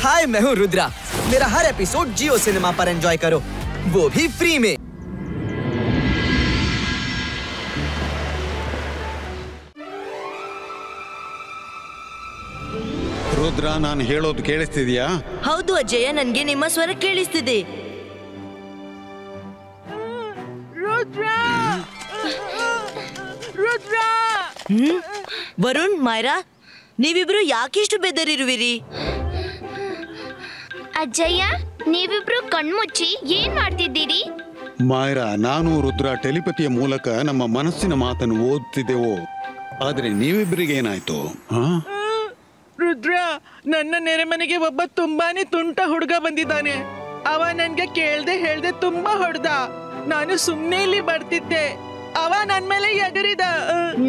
हाय, मैं हूँ रुद्रा। मेरा हर एपिसोड जियो सिनेमा पर एंजॉय करो, वो भी फ्री में। ರುದ್ರ, ನಾನು ಹೇಳೋದು ಕೇಳಿಸ್ತಿದ್ಯಾ? ಹೌದು ಅಜಯ, ನನ್ಗೆ ನಿಮ್ಮ ಸ್ವರ ಕೇಳಿಸ್ತಿದೆ. ವರುಣ್, ಮೈರಾ, ನೀವಿಬ್ರು ಯಾಕಿಷ್ಟು ಬೆದರಿರುವಿರಿ? ಅಜ್ಜಯ್ಯ, ನೀವಿಬ್ರು ಕಣ್ಮುಚ್ಚಿ ಏನ್ ಮಾಡ್ತಿದ್ದೀರಿ? ಮಾಯರಾ, ನಾನು ರುದ್ರ ಟೆಲಿಪತಿಯ ಮೂಲಕ ನಮ್ಮ ಮನಸ್ಸಿನ ಮಾತನ್ನು ಓದ್ತಿದ್ದೆವು. ಆದ್ರೆ ನೀವಿಬ್ಬರಿಗೆ ಏನಾಯ್ತು? ರುದ್ರ, ನನ್ನ ನೆರೆಮನೆಗೆ ಒಬ್ಬ ತುಂಬಾನೇ ತುಂಟ ಹುಡುಗ ಬಂದಿದ್ದಾನೆ. ಅವ ನನ್ಗೆ ಕೇಳ್ದೆ ಹೇಳ್ದೆ ತುಂಬಾ ಹೊಡೆದ. ನಾನು ಸುಮ್ನೆ ಇಲ್ಲಿ ಬರ್ತಿದ್ದೆ, ಅವ ನನ್ ಮೇಲೆ ಎಗರಿದ.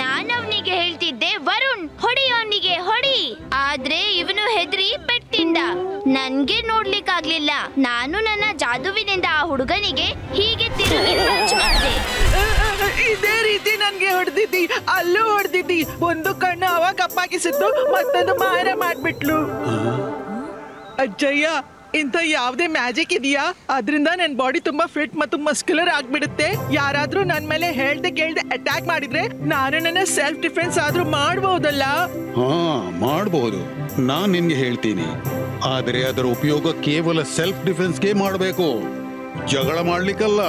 ನಾನು ಅವನಿಗೆ ಹೇಳ್ತಿದ್ದೆ, ವರುಣ್ ಹೊಡಿ, ಅವನಿಗೆ ಹೊಡಿ. ಆದ್ರೆ ಇವನು ಹೆದರಿ ಪೆಟ್ಟಿಂದ. ನನ್ಗೆ ನೋಡ್ಲಿಕ್ಕಾಗ್ಲಿಲ್ಲ. ನಾನು ನನ್ನ ಜಾದುವಿನಿಂದ ಆ ಹುಡುಗನಿಗೆ ಹೀಗೆ ತಿರುಗಿ ಪಂಚ್ ಮಾಡಿದೆ. ಇದೇ ರೀತಿ ನನ್ಗೆ ಹೊಡೆದಿದ್ದಿ, ಅಲ್ಲೂ ಹೊಡೆದಿದ್ದಿ. ಒಂದು ಕಣ್ಣು ಅವ ಕಪ್ಪಾಕಿಸಿತ್ತು, ಮತ್ತೊಂದು ಮಾರ ಮಾಡ್ಬಿಟ್ಲು. ಅಜ್ಜಯ್ಯ, ಇಂಥ ಯಾವ್ದೇ ಮ್ಯಾಜಿಕ್ ಇದೆಯಾ? ಅದ್ರಿಂದ ನನ್ ಬಾಡಿ ತುಂಬಾ ಫಿಟ್ ಮತ್ತು ಮಸ್ಕ್ಯುಲರ್ ಆಗ್ಬಿಡುತ್ತೆ. ಯಾರಾದ್ರೂ ನನ್ ಮೇಲೆ ಹೇಳ್ದೆ ಕೇಳ್ದೆ ಅಟ್ಯಾಕ್ ಮಾಡಿದ್ರೆ ನಾನು ನನ್ನ ಸೆಲ್ಫ್ ಡಿಫೆನ್ಸ್ ಆದ್ರೂ ಮಾಡಬಹುದಲ್ಲ? ಮಾಡಬಹುದು. ನಾನ್ ನಿನ್ಗೆ ಹೇಳ್ತೀನಿ, ಆದ್ರೆ ಅದರ ಉಪಯೋಗ ಕೇವಲ ಸೆಲ್ಫ್ ಡಿಫೆನ್ಸ್ಗೆ ಮಾಡಬೇಕು, ಜಗಳ ಮಾಡ್ಲಿಕ್ಕಲ್ಲ.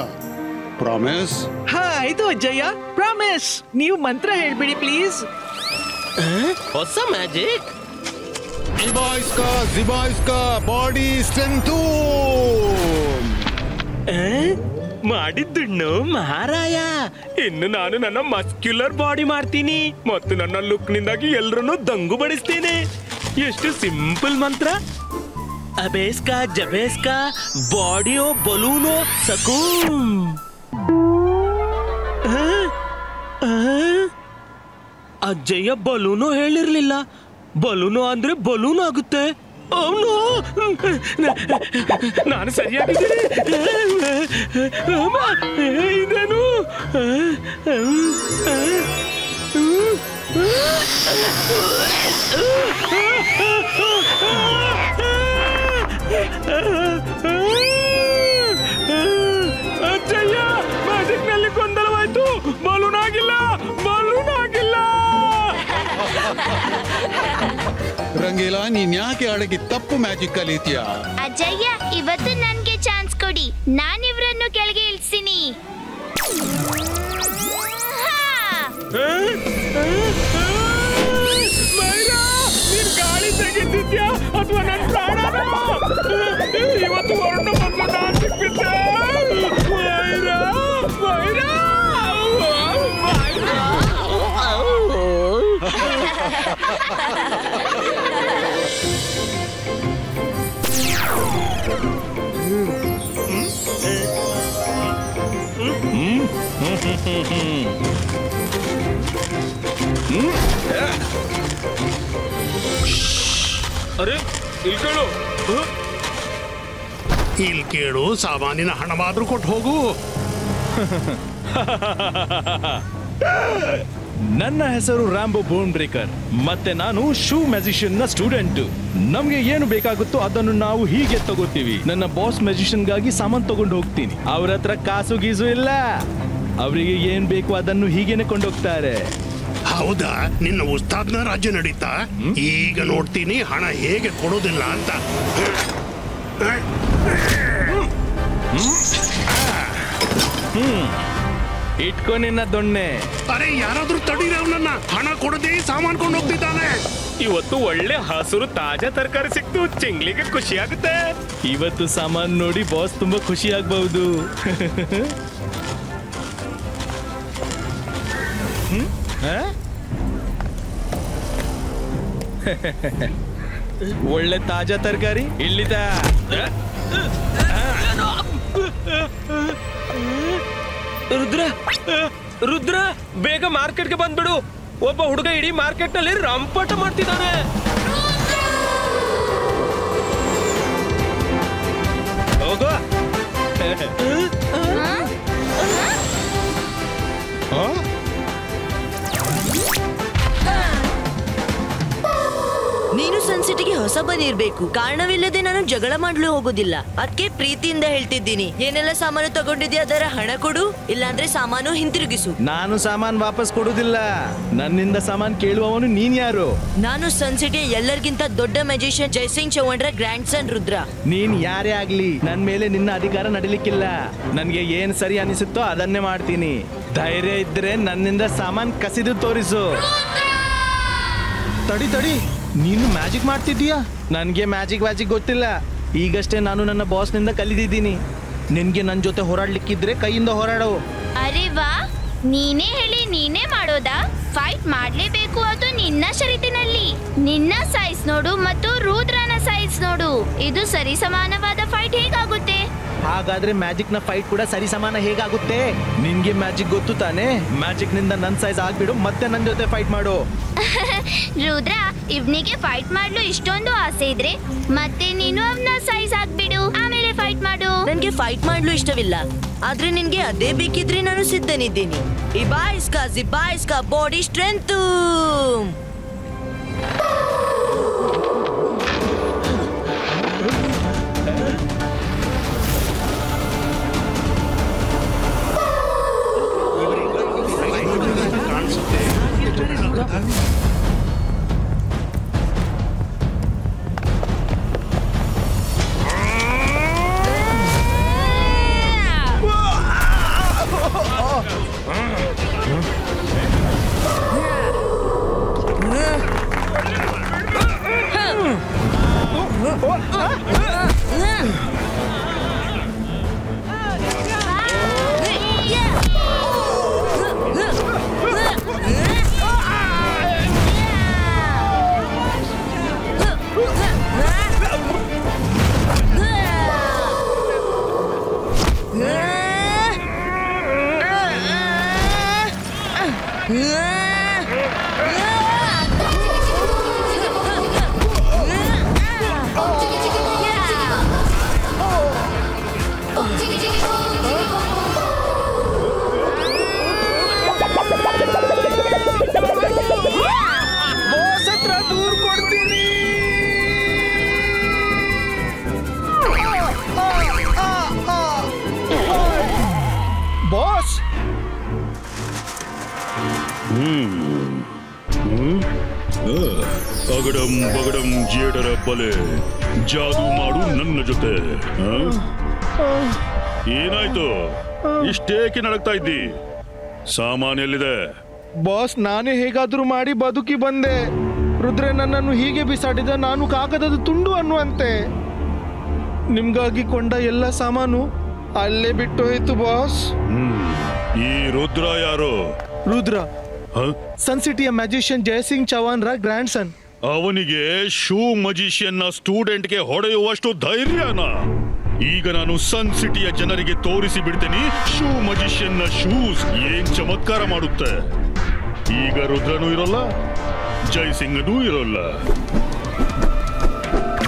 ಪ್ರಾಮಿಸ್? ಆಯ್ತು ಅಜ್ಜಯ್ಯ, ಪ್ರಾಮಿಸ್. ನೀವು ಮಂತ್ರ ಹೇಳ್ಬಿಡಿ ಪ್ಲೀಸ್. ಹೊಸ ಮ್ಯಾಜಿಕ್ ಜಿಬಾಯ್ಸ್ಕಾ ಬಾಡಿ ಸ್ಟ್ರೆಂಥ್ ಮಾಡಿದ್ದಣ್ಣು ಮಹಾರಾಯ. ಇನ್ನು ನಾನು ನನ್ನ ಮಸ್ಕ್ಯುಲರ್ ಬಾಡಿ ಮಾಡ್ತೀನಿ ಮತ್ತು ನನ್ನ ಲುಕ್ ನಿಂದಾಗಿ ಎಲ್ರನ್ನೂ ದಂಗು ಬಡಿಸ್ತೇನೆ. ಎಷ್ಟು ಸಿಂಪಲ್ ಮಂತ್ರ. ಅಬೇಸ್ಕಾ ಜಬೇಸ್ಕಾ ಬಾಡಿಯೋ ಬಲೂನೋ ಸಕೂಮ್. ಅಜ್ಜಯ್ಯ ಬಲೂನು ಹೇಳಿರ್ಲಿಲ್ಲ. ಬಲೂನು ಅಂದ್ರೆ ಬಲೂನ್ ಆಗುತ್ತೆ. ಅವನು ನಾನು ಸರಿಯಾಗಿದ್ದೀನಿ. ಇದೇನು? ಅಜ್ಜಯ್ಯ, ಮ್ಯಾಜಿಕ್ ನಲ್ಲಿ ಗೊಂದಲವಾಯ್ತು. ಬಲೂನ್ ಆಗಿಲ್ಲ, ಬಲೂನ್ ಆಗಿಲ್ಲ. ರಂಗೀಲಾ, ನೀನ್ ಯಾಕೆ ಅಡಗಿ ತಪ್ಪು ಮ್ಯಾಜಿಕ್ ಕಲಿತೀಯ? ಅಜ್ಜಯ್ಯ, ಇವತ್ತು ನನ್ಗೆ ಚಾನ್ಸ್ ಕೊಡಿ. ನಾನಿವ್ರನ್ನು ಕೆಳಗೆ ಇಳಿಸ್ತೀನಿ. ನೀನ್ ಗಾಳಿ ತೆಗಿತಿದ್ಯಾ ಅಥವಾ ನನ್ ಪ್ರಾಣನ? ಇವತ್ತು ಹೊರಟ ಬಂದು ನಾನ್ ಸಿಕ್ಕಿದ್ದೆ. ಮೈರಾ, ಮೈರಾ, ಮೈರಾ. ಅರೆ, ಇಲ್ಲಿ ಕೇಳು. ಇಲ್ಲಿ ಕೇಳು, ಸಾಮಾನಿನ ಹಣವಾದ್ರೂ ಕೊಟ್ಟು ಹೋಗು. ನನ್ನ ಹೆಸರು ರಾಂಬೋ ಬೋನ್ ಬ್ರೇಕರ್, ಮತ್ತೆ ನಾನು ಶೂ ಮ್ಯಾಜಿಷಿಯನ್ ನ ಸ್ಟೂಡೆಂಟ್. ನಮ್ಗೆ ಏನು ಬೇಕಾಗುತ್ತೋ ಅದನ್ನು ನಾವು ಹೀಗೆ ತಗೋತೀವಿ. ನನ್ನ ಬಾಸ್ ಮ್ಯಾಜಿಷಿಯನ್ ಗಾಗಿ ಸಾಮಾನು ತಗೊಂಡು ಹೋಗ್ತೀನಿ. ಅವ್ರ ಹತ್ರ ಕಾಸು ಗೀಸು ಇಲ್ಲ, ಅವರಿಗೆ ಏನ್ ಬೇಕು ಅದನ್ನು ಹೀಗೇನೆ ಕೊಂಡೋಗ್ತಾರೆ. ಹೌದಾ? ನಿನ್ನ ಉಸ್ತಾದ್ನ ರಾಜ್ಯ ನಡೀತಾ? ಈಗ ನೋಡ್ತೀನಿ ಹಣ ಹೇಗೆ ಕೊಡೋದಿಲ್ಲ ಅಂತ. ಇಟ್ಕೊ ನಿನ್ನ ದೊಣ್ಣೆ. ಅರೆ, ಯಾರಾದ್ರೂ ತಡೀರಿ ಅವನನ್ನ. ಹಣ ಕೊಡದೆ ಸಾಮಾನು ಕೊಂಡು ಹೋಗ್ತಿದ್ದಾನೆ. ಇವತ್ತು ಒಳ್ಳೆ ಹಸುರು ತಾಜಾ ತರಕಾರಿ ಸಿಕ್ತು, ಚಿಂಗ್ಲಿಗೆ ಖುಷಿ ಆಗುತ್ತೆ. ಇವತ್ತು ಸಾಮಾನು ನೋಡಿ ಬಾಸ್ ತುಂಬಾ ಖುಷಿ ಆಗ್ಬಹುದು. ಒಳ್ಳೆ ತಾಜಾ ತರಕಾರಿ ಇಲ್ಲಿದ. ರುದ್ರ, ರುದ್ರ, ಬೇಗ ಮಾರ್ಕೆಟ್ಗೆ ಬಂದ್ಬಿಡು. ಒಬ್ಬ ಹುಡುಗ ಇಡೀ ಮಾರ್ಕೆಟ್ ನಲ್ಲಿ ರಂಪಾಟ ಮಾಡ್ತಿದ್ದಾನೆ. ಹೋಗೋ. ನೀನು ಸನ್ಸಿಟಿಗೆ ಹೊಸ ಸುಮ್ಮನಿರ್ಬೇಕು. ಕಾರಣವಿಲ್ಲದೆ ನಾನು ಜಗಳ ಮಾಡ್ಲು ಹೋಗೋದಿಲ್ಲ. ಅದಕ್ಕೆ ಪ್ರೀತಿಯಿಂದ ಹೇಳ್ತಿದ್ದೀನಿ. ಏನೆಲ್ಲ ಸಾಮಾನು ತಗೊಂಡಿದ್ಯಾ ಅದರ ಹಣ ಕೊಡು, ಇಲ್ಲಾಂದ್ರೆ ಸಾಮಾನು ಹಿಂತಿರುಗಿಸು. ನಾನು ಸಾಮಾನ್ ವಾಪಸ್ ಕೊಡುದಿಲ್ಲ. ನನ್ನಿಂದ ಸಾಮಾನ್ ಕೇಳುವವನು ನೀನ್ ಯಾರು? ನಾನು ಸನ್ ಸಿಟಿಯ ಎಲ್ಲರಿಗಿಂತ ದೊಡ್ಡ ಮ್ಯಾಜಿಷಿಯನ್ ಜಯಸಿಂಗ್ ಚೌಹಾಣ್ರ ಗ್ರ್ಯಾಂಡ್ ಸನ್ ರುದ್ರ. ನೀನ್ ಯಾರೇ ಆಗ್ಲಿ ನನ್ ಮೇಲೆ ನಿನ್ನ ಅಧಿಕಾರ ನಡೀಲಿಕ್ಕಿಲ್ಲ. ನನ್ಗೆ ಏನ್ ಸರಿ ಅನಿಸುತ್ತೋ ಅದನ್ನೇ ಮಾಡ್ತೀನಿ. ಧೈರ್ಯ ಇದ್ರೆ ನನ್ನಿಂದ ಸಾಮಾನ್ ಕಸಿದು ತೋರಿಸು. ತಡಿ ತಡಿ, ನೀನು ಮ್ಯಾಜಿಕ್ ಮಾಡ್ತಿದ್ದೀಯಾ? ನನ್ಗೆ ಮ್ಯಾಜಿಕ್ ಗೊತ್ತಿಲ್ಲ. ಈಗಷ್ಟೇ ನಾನು ನನ್ನ ಬಾಸ್ನಿಂದ ಕಲಿತಿದ್ದೀನಿ. ನಿನ್ಗೆ ನನ್ ಜೊತೆ ಹೋರಾಡ್ಲಿಕ್ಕಿದ್ರೆ ಕೈಯಿಂದ ಹೋರಾಡೋ. ಅರೆ ವಾ, ನೀನೇ ಹೇಳಿ ನೀನೇ ಮಾಡೋದಾ? ಫೈಟ್ ಮಾಡ್ಲೇಬೇಕು, ಅದು ನಿನ್ನ ಷರತ್ತಿನಲ್ಲಿ. ನಿನ್ನ ಸೈಜ್ ನೋಡು ಮತ್ತು ರುದ್ರನ ಸೈಜ್ ನೋಡು. ಇದು ಸರಿ ಸಮಾನವಾದ ಫೈಟ್ ಹೇಗಾಗುತ್ತೆ? ಹಾಗಾದ್ರೆ ಮ್ಯಾಜಿಕ್ ನ ಫೈಟ್ ಕೂಡ ಸರಿ ಸಮಾನ ಹೇಗಾಗುತ್ತೆ? ನಿನ್ಗೆ ಮ್ಯಾಜಿಕ್ ಗೊತ್ತು ತಾನೆ? ಮ್ಯಾಜಿಕ್ ನಿಂದ ನನ್ ಸೈಜ್ ಆಗ್ಬಿಡು, ಮತ್ತೆ ನನ್ ಜೊತೆ ಫೈಟ್ ಮಾಡು. ರುದ್ರ, ಇವ್ನಿಗೆ ಫೈಟ್ ಮಾಡ್ಲು ಇಷ್ಟೊಂದು ಆಸೆ ಇದ್ರೆ ಮತ್ತೆ ನೀನು ಅವನ ಸೈಜ್ ಆಗ್ಬಿಡು, ಆಮೇಲೆ ಫೈಟ್ ಮಾಡು. ನನ್ಗೆ ಫೈಟ್ ಮಾಡ್ಲು ಇಷ್ಟವಿಲ್ಲ, ಆದ್ರೆ ನಿನ್ಗೆ ಅದೇ ಬೇಕಿದ್ರೆ ನಾನು ಸಿದ್ಧನಿದ್ದೀನಿ. ಜಿಬ್ಬಾ ಇಸ್ಕಾ ಬಾಡಿ ಸ್ಟ್ರೆಂತ್. ಅಗಡಂ ಬಗಡಂ ಜೇಡರ ಬಲೆ, ಜಾದು ಮಾಡು ನನ್ನ ಜೊತೆ. ಏನಾಯ್ತು? ಇಷ್ಟೇಕೆ ನಡಕ್ತಾ ಇದ್ದಿ? ಸಾಮಾನೆಲ್ಲಿದೆ? ಬಾಸ್, ನಾನೇ ಹೇಗಾದ್ರೂ ಮಾಡಿ ಬದುಕಿ ಬಂದೆ. ರುದ್ರ ನನ್ನನ್ನು ಹೀಗೆ ಬಿಸಾಡಿದ, ನಾನು ಕಾಗದದ ತುಂಡು ಅನ್ನುವಂತೆ. ನಿಮ್ಗಾಗಿ ಕೊಂಡ ಎಲ್ಲ ಸಾಮಾನು ಅಲ್ಲೇ ಬಿಟ್ಟು ಹೋಯ್ತು ಬಾಸ್. ಈ ರುದ್ರ ಯಾರು? ರುದ್ರ ಸನ್ ಸಿಟಿಯ ಮ್ಯಾಜಿಷಿಯನ್ ಜಯಸಿಂಗ್ ಚೌಹಾಣ್ರ ಗ್ರ್ಯಾಂಡ್ ಸನ್. ಅವನಿಗೆ ಶೂ ಮಜಿಷಿಯನ್ ನ ಸ್ಟೂಡೆಂಟ್ ಗೆ ಹೊಡೆಯುವಷ್ಟು ಧೈರ್ಯನಾ? ಈಗ ನಾನು ಸನ್ ಸಿಟಿಯ ಜನರಿಗೆ ತೋರಿಸಿ ಬಿಡ್ತೇನೆ ಶೂ ಮಜಿಷಿಯನ್ ನ ಶೂಸ್ ಏನ್ ಚಮತ್ಕಾರ ಮಾಡುತ್ತೆ. ಈಗ ರುದ್ರನೂ ಇರೋಲ್ಲ, ಜಯಸಿಂಗನೂ ಇರೋಲ್ಲ.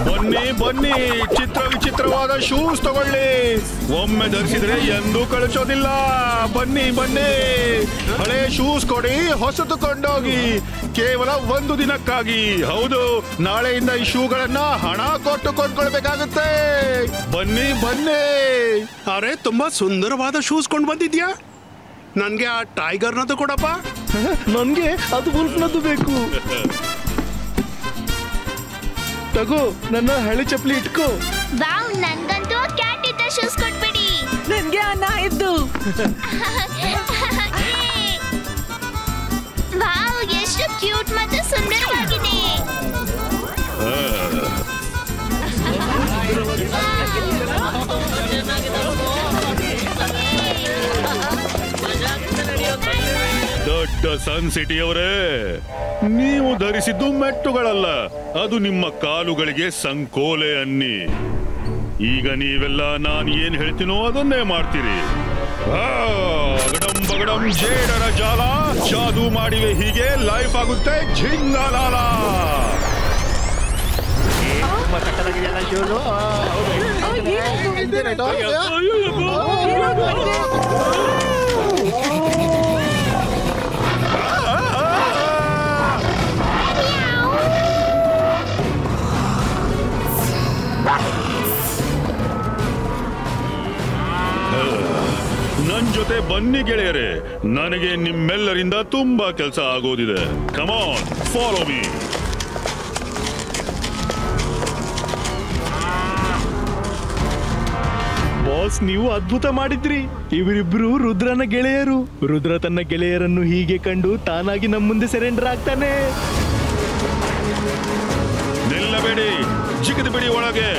ಬನ್ನಿ ಬನ್ನಿ, ಚಿತ್ರ ವಿಚಿತ್ರವಾದ ಶೂಸ್ ತಗೊಳ್ಳಿ. ಒಮ್ಮೆ ಧರಿಸಿದ್ರೆ ಎಂದೂ ಕಳಿಸೋದಿಲ್ಲ. ಬನ್ನಿ ಬನ್ನಿ, ಹಳೆ ಶೂಸ್ ಕೊಡಿ, ಹೊಸತು ಕೊಂಡೋಗಿ. ಕೇವಲ 1 ದಿನಕ್ಕಾಗಿ. ಹೌದು, ನಾಳೆಯಿಂದ ಈ ಶೂಗಳನ್ನ ಹಣ ಕೊಟ್ಟು ಕೊಂಡ್ಕೊಳ್ಬೇಕಾಗುತ್ತೆ. ಬನ್ನಿ ಬನ್ನಿ. ಅರೆ, ತುಂಬಾ ಸುಂದರವಾದ ಶೂಸ್ ಕೊಂಡ್ ಬಂದಿದ್ಯಾ? ನನ್ಗೆ ಆ ಟೈಗರ್ನದು ಕೊಡಪ್ಪ. ನನ್ಗೆ ಅದು ವುಲ್ಫ್ನದ್ದು ಬೇಕು. ತಗೋ, ನನ್ನ ಹಳೆ ಚಪ್ಪಲಿ ಇಟ್ಕೋ. ವಾವ್, ನನ್ಗಂತೂ ಕ್ಯಾಟ್ ಇದ್ದ ಶೂಸ್ ಕೊಟ್ಬಿಡಿ. ನನ್ಗೆ ಅನ್ನ ಇದ್ದು. ವಾವ್, ಎಷ್ಟು ಕ್ಯೂಟ್ ಮತ್ತು ಸುಂದರವಾಗಿದೆ. ದೊಡ್ಡ ಸನ್ ಸಿಟಿಯವರೇ, ನೀವು ಧರಿಸಿದ್ದು ಮೆಟ್ಟುಗಳಲ್ಲ, ಅದು ನಿಮ್ಮ ಕಾಲುಗಳಿಗೆ ಸಂಕೋಲೆ ಅನ್ನಿ. ಈಗ ನೀವೆಲ್ಲ ನಾನು ಏನ್ ಹೇಳ್ತೀನೋ ಅದನ್ನೇ ಮಾಡ್ತೀರಿ. ಅಗಡಂ ಬಗಡಂ ಜೇಡರ ಜಾಲ, ಜಾದು ಮಾಡಿವೆ ಹೀಗೆ ಲೈಫ್ ಆಗುತ್ತೆ ಝಿಂಗಾಲಾಲ. ನನ್ ಜೊತೆ ಬನ್ನಿ ಗೆಳೆಯರೆ, ನನಗೆ ನಿಮ್ಮೆಲ್ಲರಿಂದ ತುಂಬಾ ಕೆಲಸ ಆಗೋದಿದೆ. Come on, follow me. Boss, ನೀವು ಅದ್ಭುತ ಮಾಡಿದ್ರಿ. ಇವರಿಬ್ರು ರುದ್ರನ ಗೆಳೆಯರು. ರುದ್ರ ತನ್ನ ಗೆಳೆಯರನ್ನು ಹೀಗೆ ಕಂಡು ತಾನಾಗಿ ನಮ್ಮ ಮುಂದೆ ಸರೆಂಡರ್ ಆಗ್ತಾನೆ. ನಿಲ್ಲಬೇಡಿ, ಜಿಗಿದು ಬಿಡಿ ಒಳಗೆ.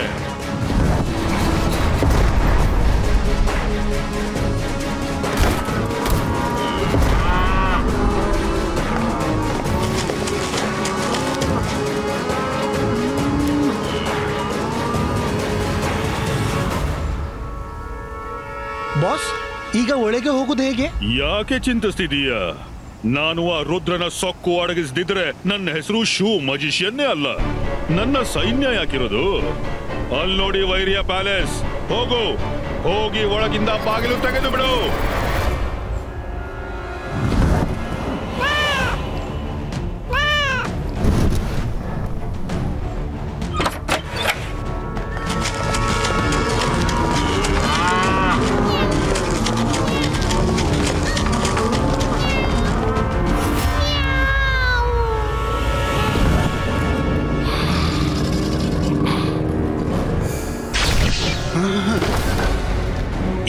ಬಾಸ್, ಈಗ ಒಳಗೆ ಹೋಗುದು ಹೇಗೆ? ಯಾಕೆ ಚಿಂತಿಸ್ತಿದೀಯ? ನಾನು ಆ ರುದ್ರನ ಸೊಕ್ಕು ಅಡಗಿಸದಿದ್ರೆ ನನ್ನ ಹೆಸರು ಶೂ ಮಜಿಷಿಯನ್ನೇ ಅಲ್ಲ. ನನ್ನ ಸೈನ್ಯ ಯಾಕಿರೋದು? ಅಲ್ಲಿ ನೋಡಿ ವೈರಿಯ ಪ್ಯಾಲೇಸ್. ಹೋಗು, ಹೋಗಿ ಒಳಗಿಂದ ಬಾಗಿಲು ತೆಗೆದು ಬಿಡು.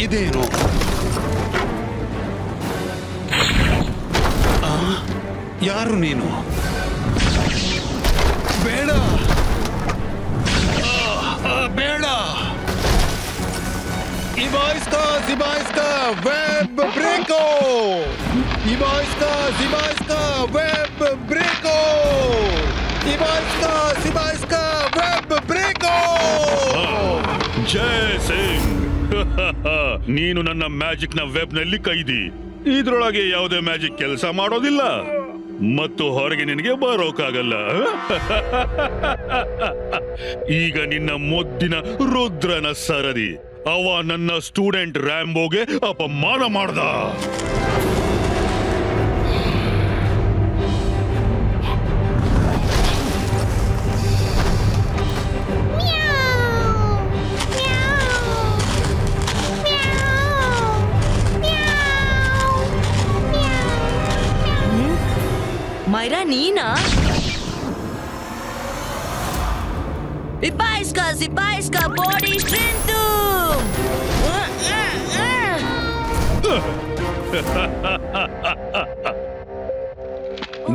ಇದೇನು? ಯಾರು ನೀನು? ಬೇಡ, ಬೇಡ. ಇಬಾಯಿಸ್ಕಾ web ಬ್ರೇಕೋ, ಇಬಾಯಿಸ್ಕಾ web ಬ್ರೇಕೋ, ಇಬಾಯಿಸ್ಕಾ web ಬ್ರೇಕೋ. Jai Singh, ನೀನು ನನ್ನ ಮ್ಯಾಜಿಕ್ ನ ವೆಬ್ ನಲ್ಲಿ ಕೈದಿ. ಇದ್ರೊಳಗೆ ಯಾವುದೇ ಮ್ಯಾಜಿಕ್ ಕೆಲಸ ಮಾಡೋದಿಲ್ಲ ಮತ್ತು ಹೊರಗೆ ನಿನಗೆ ಬರೋಕಾಗಲ್ಲ. ಈಗ ನಿನ್ನ ಮುದ್ದಿನ ರುದ್ರನ ಸರದಿ. ಅವ ನನ್ನ ಸ್ಟೂಡೆಂಟ್ ರ್ಯಾಂಬೋಗೆ ಅಪಮಾನ ಮಾಡ್ದ. ಮೈರಾ, ನೀನಾ? ಇಬ್ಬಾಯಿಸ್ಕಾ ಬಾಡಿ ಸ್ಟ್ರೆಂತ್.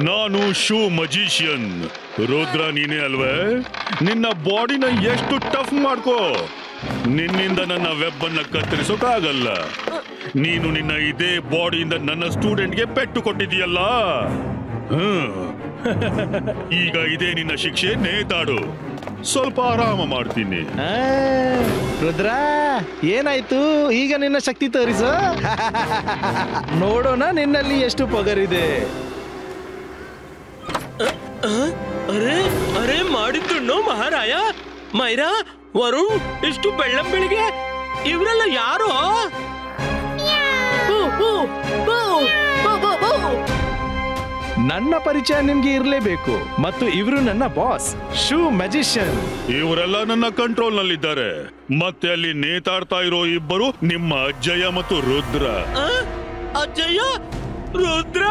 ನಾನು ಶೂ ಮಜಿಷಿಯನ್. ರುದ್ರ ನೀನೇ ಅಲ್ವೇ? ನಿನ್ನ ಬಾಡಿನ ಎಷ್ಟು ಟಫ್ ಮಾಡ್ಕೋ. ನಿನ್ನಿಂದ ನನ್ನ ವೆಬ್ ಅನ್ನ ಕತ್ತರಿಸೋಕಾಗಲ್ಲ. ನೀನು ನಿನ್ನ ಇದೇ ಬಾಡಿಯಿಂದ ನನ್ನ ಸ್ಟೂಡೆಂಟ್ಗೆ ಪೆಟ್ಟು ಕೊಟ್ಟಿದೀಯಲ್ಲ. ಈಗ ಇದೇ ನಿನ್ನ ಶಿಕ್ಷೆ. ನೇತಾಡು, ಸ್ವಲ್ಪ ಆರಾಮ ಮಾಡ್ತೀನಿ. ರುದ್ರ, ಏನಾಯ್ತು? ಈಗ ನಿನ್ನ ಶಕ್ತಿ ತೋರಿಸು. ನೋಡೋಣ ನಿನ್ನಲ್ಲಿ ಎಷ್ಟು ಪೊಗರಿದೆ. ಅರೆ ಮಾಡಿದ್ದು ಮಹಾರಾಯ. ಮೈರಾ, ವರುಣ್, ಇಷ್ಟು ಬೆಳ್ಳಂಬೆಳಿಗ್ಗೆ ಇವರೆಲ್ಲ ಯಾರು? ನನ್ನ ಪರಿಚಯ ನಿಮ್ಗೆ ಇರಲೇಬೇಕು. ಮತ್ತು ಇವರು ನನ್ನ ಬಾಸ್, ಶೂ ಮ್ಯಾಜಿಷಿಯನ್. ಇವರೆಲ್ಲ ನನ್ನ ಕಂಟ್ರೋಲ್ ನಲ್ಲಿದ್ದಾರೆ. ಮತ್ತೆ ಅಲ್ಲಿ ನೇತಾಡ್ತಾ ಇರೋ ಇಬ್ಬರು ನಿಮ್ಮ ಅಜ್ಜಯ್ಯ ಮತ್ತು ರುದ್ರ. ಅಜ್ಜಯ್ಯ, ರುದ್ರ.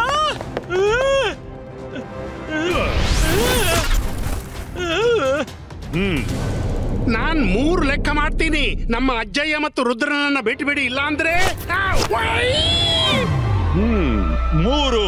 ನಾನ್ 3 ಲೆಕ್ಕ ಮಾಡ್ತೀನಿ. ನಮ್ಮ ಅಜ್ಜಯ್ಯ ಮತ್ತು ರುದ್ರನನ್ನ ಭೇಟಿ ಬೇಡಿ, ಇಲ್ಲ ಅಂದ್ರೆ 3.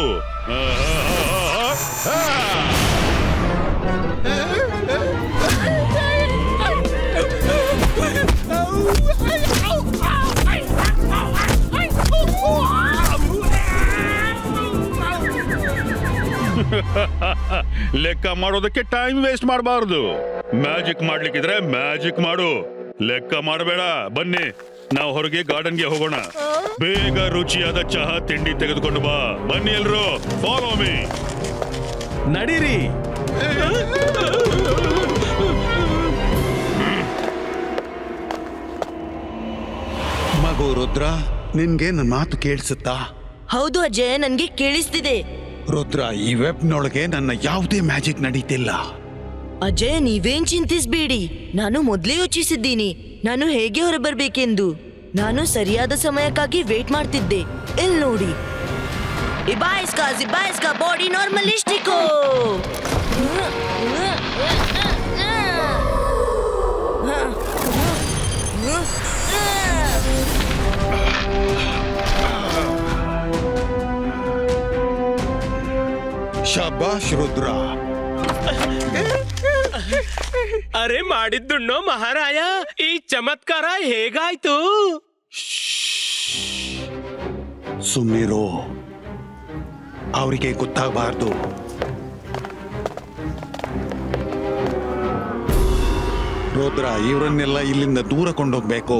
ಲೆಕ್ಕ ಮಾಡೋದಕ್ಕೆ ಟೈಮ್ ವೇಸ್ಟ್ ಮಾಡಬಾರ್ದು. ಮ್ಯಾಜಿಕ್ ಮಾಡ್ಲಿಕ್ಕಿದ್ರೆ ಮ್ಯಾಜಿಕ್ ಮಾಡು, ಲೆಕ್ಕ ಮಾಡಬೇಡ. ಬನ್ನಿ, ನಾವು ಹೊರಗೆ ಗಾರ್ಡನ್ಗೆ ಹೋಗೋಣ. ಬೇಗ ರುಚಿಯಾದ ಚಹಾ ತಿಂಡಿ ತೆಗೆದುಕೊಂಡು ಬಾ. ಬನ್ನಿ ಎಲ್ರು, ಫಾಲೋ ಮೀ. ನಡೀರಿ. ಮಗು ರುದ್ರ, ನಿನ್ಗೆ ನನ್ನ ಮಾತು ಕೇಳಿಸುತ್ತಾ? ಹೌದು ಅಜಯ್, ನನ್ಗೆ ಕೇಳಿಸ್ತಿದೆ. ರುದ್ರ, ಈ ವೆಬ್ನೊಳಗೆ ನನ್ನ ಯಾವುದೇ ಮ್ಯಾಜಿಕ್ ನಡೀತಿಲ್ಲ. ಅಜಯ್, ನೀವೇನ್ ಚಿಂತಿಸ್ಬೇಡಿ. ನಾನು ಮೊದ್ಲೇ ಯೋಚಿಸಿದ್ದೀನಿ ನಾನು ಹೇಗೆ ಹೊರಬರ್ಬೇಕೆಂದು. ನಾನು ಸರಿಯಾದ ಸಮಯಕ್ಕಾಗಿ ವೇಟ್ ಮಾಡ್ತಿದ್ದೆ. ಇಲ್ಲಿ ನೋಡಿ, ಇಬಾಯಿಸ್ಕಾ ಬಾಡಿ ನಾರ್ಮಲಿಸ್ಟಿಕೋ. ಶಾಬಾಷ್ ರುದ್ರ. ಅರೆ ಮಾಡಿದ್ದುಣ್ಣೋ ಮಹಾರಾಯ, ಈ ಚಮತ್ಕಾರ ಹೇಗಾಯ್ತು? ಸುಮ್ಮನಿರೋ, ಅವರಿಗೆ ಗೊತ್ತಾಗಬಾರ್ದು. ರುದ್ರ, ಇವರನ್ನೆಲ್ಲ ಇಲ್ಲಿಂದ ದೂರ ಕೊಂಡೋಗ್ಬೇಕು.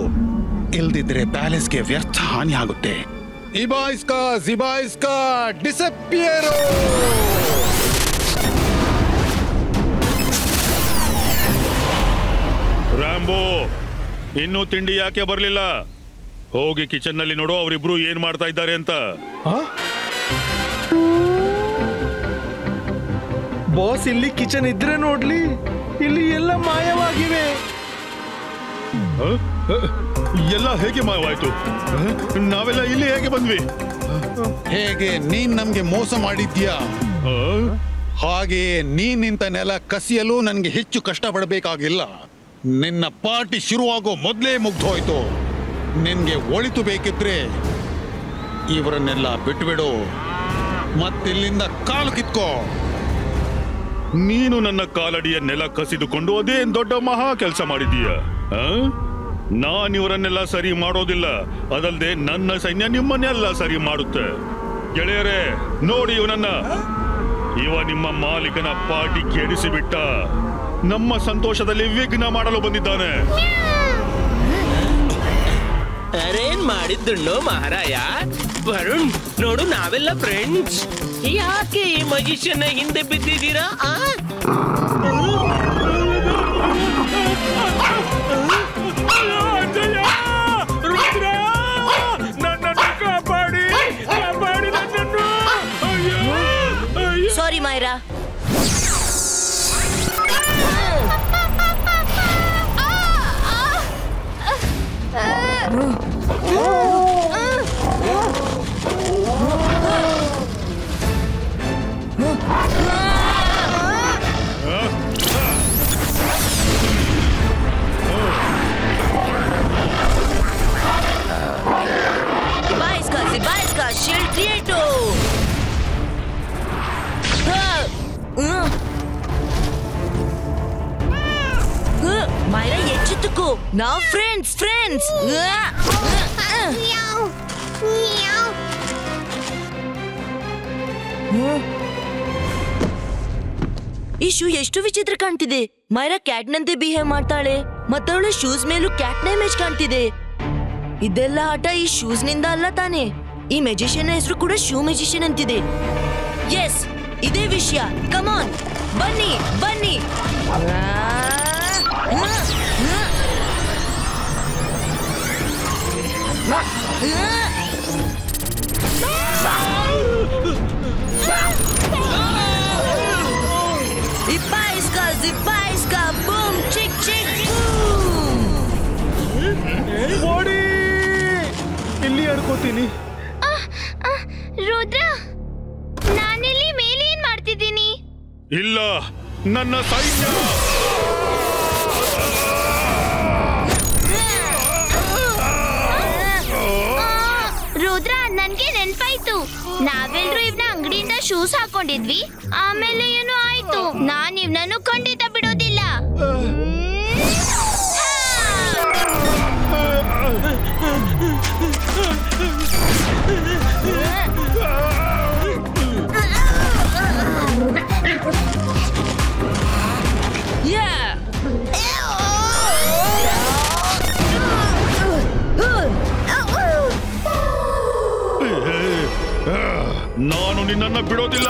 ಇಲ್ದಿದ್ರೆ ಪ್ಯಾಲೇಸ್ಗೆ ವ್ಯರ್ಥ ಹಾನಿ ಆಗುತ್ತೆ. ಇಬಾಯಿಸ್ಕಾ ಡಿಸಪಿಯರೋ. ರಾಂಬೋ, ಇನ್ನೂ ತಿಂಡಿ ಯಾಕೆ ಬರ್ಲಿಲ್ಲ? ಹೋಗಿ ಕಿಚನ್ ನಲ್ಲಿ ನೋಡು, ಅವರಿಬ್ರು ಏನ್ ಮಾಡ್ತಾ ಇದ್ದಾರೆ ಅಂತ. ಬಾಸ್, ಇಲ್ಲಿ ಕಿಚನ್ ಇದ್ರೆ ನೋಡ್ಲಿ, ಇಲ್ಲಿ ಎಲ್ಲ ಮಾಯವಾಗಿವೆ. ಎಲ್ಲ ಹೇಗೆ ಮಾಯವಾಯ್ತು? ನಾವೆಲ್ಲ ಇಲ್ಲಿ ಹೇಗೆ ಬಂದ್ವಿ? ಹೇಗೆ ನೀನ್ ನಮ್ಗೆ ಮೋಸ ಮಾಡಿದ್ಯಾ, ಹಾಗೆ ನೀನ್ ನಿಂತ ನೆಲ ಕಸಿಯಲು ನನ್ಗೆ ಹೆಚ್ಚು ಕಷ್ಟಪಡಬೇಕಾಗಿಲ್ಲ. ನಿನ್ನ ಪಾರ್ಟಿ ಶುರುವಾಗೋ ಮೊದಲೇ ಮುಗ್ದೋಯ್ತು. ನಿನ್ಗೆ ಒಳಿತು ಬೇಕಿದ್ರೆ ಇವರನ್ನೆಲ್ಲ ಬಿಟ್ಬಿಡು, ಮತ್ತಿಲ್ಲಿಂದ ಕಾಲು ಕಿತ್ಕೋ. ನೀನು ನನ್ನ ಕಾಲಡಿಯ ನೆಲ ಕಸಿದುಕೊಂಡು ಅದೇನ್ ದೊಡ್ಡ ಮಹಾ ಕೆಲಸ ಮಾಡಿದೀಯ? ನಾನ್ ಇವರನ್ನೆಲ್ಲ ಸರಿ ಮಾಡೋದಿಲ್ಲ, ಅದಲ್ಲದೆ ನನ್ನ ಸೈನ್ಯ ನಿಮ್ಮನ್ನೆಲ್ಲ ಸರಿ ಮಾಡುತ್ತೆ. ಗೆಳೆಯರೇ ನೋಡಿ, ಇವ ನಿಮ್ಮ ಮಾಲೀಕನ ಪಾರ್ಟಿ ಕೆಡಿಸಿಬಿಟ್ಟ. ನಮ್ಮ ಸಂತೋಷದಲ್ಲಿ ವಿಘ್ನ ಮಾಡಲು ಬಂದಿದ್ದಾನೆ. ಅರೇನ್ ಮಾಡಿದ್ದುಣ್ಣೋ ಮಹಾರಾಯ. ವರುಣ್ ನೋಡು, ನಾವೆಲ್ಲ ಫ್ರೆಂಡ್ಸ್. ಯಾಕೆ ಈ ಮಜಿಷಿಯನ್ ಹಿಂದೆ ಬಿದ್ದಿದ್ದೀರಾ? ಸಾರಿ ಮೈರಾ. Shield Creato. ಮೈರಾ, ಎಚ್ಚೆತ್ತುಕೋ, ನಾವು ಫ್ರೆಂಡ್ಸ್. ಈ ಶೂ ಎಷ್ಟು ವಿಚಿತ್ರ ಕಾಣ್ತಿದೆ. ಮೈರಾ ಕ್ಯಾಟ್ ನಂತೆ ಬಿಹೇವ್ ಮಾಡ್ತಾಳೆ, ಮತ್ತವಳ ಶೂಸ್ ಮೇಲೂ ಕ್ಯಾಟ್ನ ಇಮೇಜ್ ಕಾಣ್ತಿದೆ. ಇದೆಲ್ಲ ಆಟ ಈ ಶೂಸ್ ನಿಂದ ಅಲ್ಲ ತಾನೆ? ಈ ಮೆಜಿಷಿಯನ್ ಹೆಸರು ಕೂಡ ಶೂ ಮೆಜಿಷಿಯನ್ ಅಂತಿದೆ. ಎಸ್, ಇದೇ ವಿಷಯ. ಕಮಾನ್, ಬನ್ನಿ. Ibaisca, boom, chick, boom. ಓಡಿ, ಇಲ್ಲಿ ಅಡ್ಕೋತೀನಿ. ರುದ್ರ, ನಾನಿಲ್ಲಿ ಮೇಲೆ ಏನ್ ಮಾಡ್ತಿದ್ದೀನಿ? ಇಲ್ಲ, ನನ್ನ ಸೈನ್ಯ. ರುದ್ರ, ನನ್ಗೆ ನೆನ್ಪಾಯ್ತು. ನಾವೆಲ್ರೂ ಇವ್ನ ಅಂಗಡಿಯಿಂದ ಶೂಸ್ ಹಾಕೊಂಡಿದ್ವಿ, ಆಮೇಲೆ ಏನೋ ಆಯ್ತು. ನಾನ್ ಇವ್ನನ್ನು ಖಂಡಿತ ಬಿಡೋದಿಲ್ಲ. ನಾನು ನಿನ್ನನ್ನು ಬಿಡೋದಿಲ್ಲ.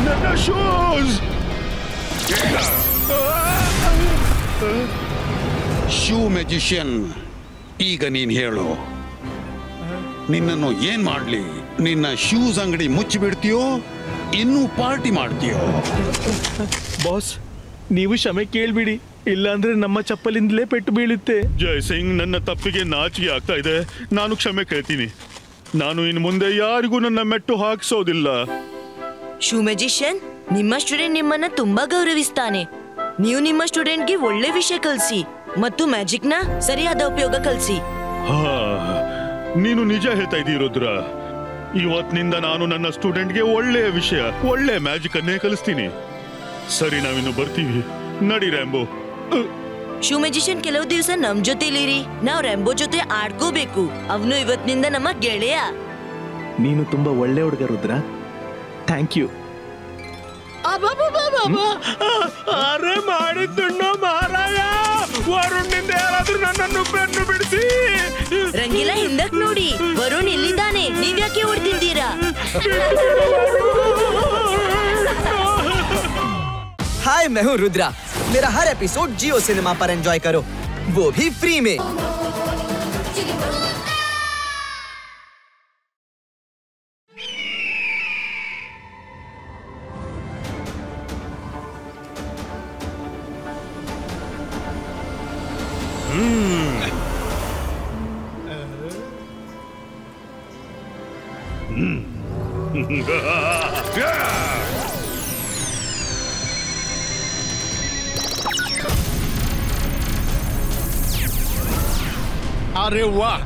ನನ್ನ ಶೂಸ್! ಶೂ ಮ್ಯಾಜಿಷಿಯನ್, ಈಗ ನೀನ್ ಹೇಳು, ನಿನ್ನನ್ನು ಏನ್ ಮಾಡ್ಲಿ? ನಿನ್ನ ಶೂಸ್ ಅಂಗಡಿ ಮುಚ್ಚಿಬಿಡ್ತೀಯೋ ಇನ್ನೂ ಪಾರ್ಟಿ ಮಾಡ್ತೀಯೋ? ಬಾಸ್, ನೀವು ಕ್ಷಮೆ ಕೇಳ್ಬಿಡಿ, ಇಲ್ಲಾಂದ್ರೆ ನಮ್ಮ ಚಪ್ಪಲಿಂದಲೇ ಪೆಟ್ಟು ಬೀಳುತ್ತೆ. ಜಯ್ ಸಿಂಗ್, ನನ್ನ ತಪ್ಪಿಗೆ ನಾಚಿಕೆ ಆಗ್ತಾ ಇದೆ. ನಾನು ಕ್ಷಮೆ ಕೇಳ್ತೀನಿ. ನಾನು ಇನ್ನು ಮುಂದೆ ಯಾರಿಗೂ ನನ್ನ ಮೆಟ್ಟು ಹಾಕಿಸೋದಿಲ್ಲ. ಶೂ ಮ್ಯಾಜಿಷಿಯನ್, ನಿಮ್ಮ ಸ್ಟೂಡೆಂಟ್ ನಿಮ್ಮನ್ನ ತುಂಬಾ ಗೌರವಿಸ್ತಾನೆ. ನೀವು ನಿಮ್ಮ ಸ್ಟೂಡೆಂಟ್ಗೆ ಒಳ್ಳೆ ವಿಷಯ ಕಲಿಸಿ ಮತ್ತು ಮ್ಯಾಜಿಕ್ ನ ಸರಿಯಾದ ಉಪಯೋಗ ಕಲಿಸಿ. ಹಾ, ನೀನು ನಿಜ ಹೇಳ್ತಾ ಇದ್ದೀ ರುದ್ರ. ಇವತ್ತಿನಿಂದ ನಾನು ನನ್ನ ಸ್ಟೂಡೆಂಟ್ಗೆ ಒಳ್ಳೆಯ ವಿಷಯ, ಒಳ್ಳೆ ಮ್ಯಾಜಿಕ್ ಅನ್ನೇ ಕಲಿಸ್ತೀನಿ. ಸರಿ, ನಾವಿನ್ನು ಬರ್ತೀವಿ. ನಡಿ ರ್ಯಾಂಬೋ. ಶೂ ಮ್ಯಾಜಿಷಿಯನ್, ಕೆಲವು ದಿವಸ ನಮ್ ಜೊತೆಲಿರಿ. ನಾವ್ ರ್ಯಾಂಬೋ ಜೊತೆ ಆಡ್ಕೋಬೇಕು. ಅವನು ಇವತ್ತಿನಿಂದ ನಮ್ಮ ಗೆಳೆಯ. ನೀನು ತುಂಬಾ ಒಳ್ಳೆ ಹುಡುಗ ರುದ್ರ. Thank you. ಅರೆ ಮಾಡಿದ್ದುಣ್ಣೋ ಮಹಾರಾಯ, ವರುಣ್ಣಿಂದ ಯಾರಾದ್ರೂ ನನ್ನನ್ನು ಬೆನ್ನು ಬಿಡಿಸಿ. ರಂಗಿಲ ಹಿಂದಕ್ ನೋಡಿ, ವರುಣ್ ಇಲ್ಲಿದ್ದಾನೆ. ನೀವ್ಯಾಕೆ ಓಡ್ತಿದ್ದೀರಾ? हाय, मैं हूँ रुद्रा। मेरा हर एपिसोड जियो सिनेमा पर एंजॉय करो, वो भी फ्री में। अरे वाह!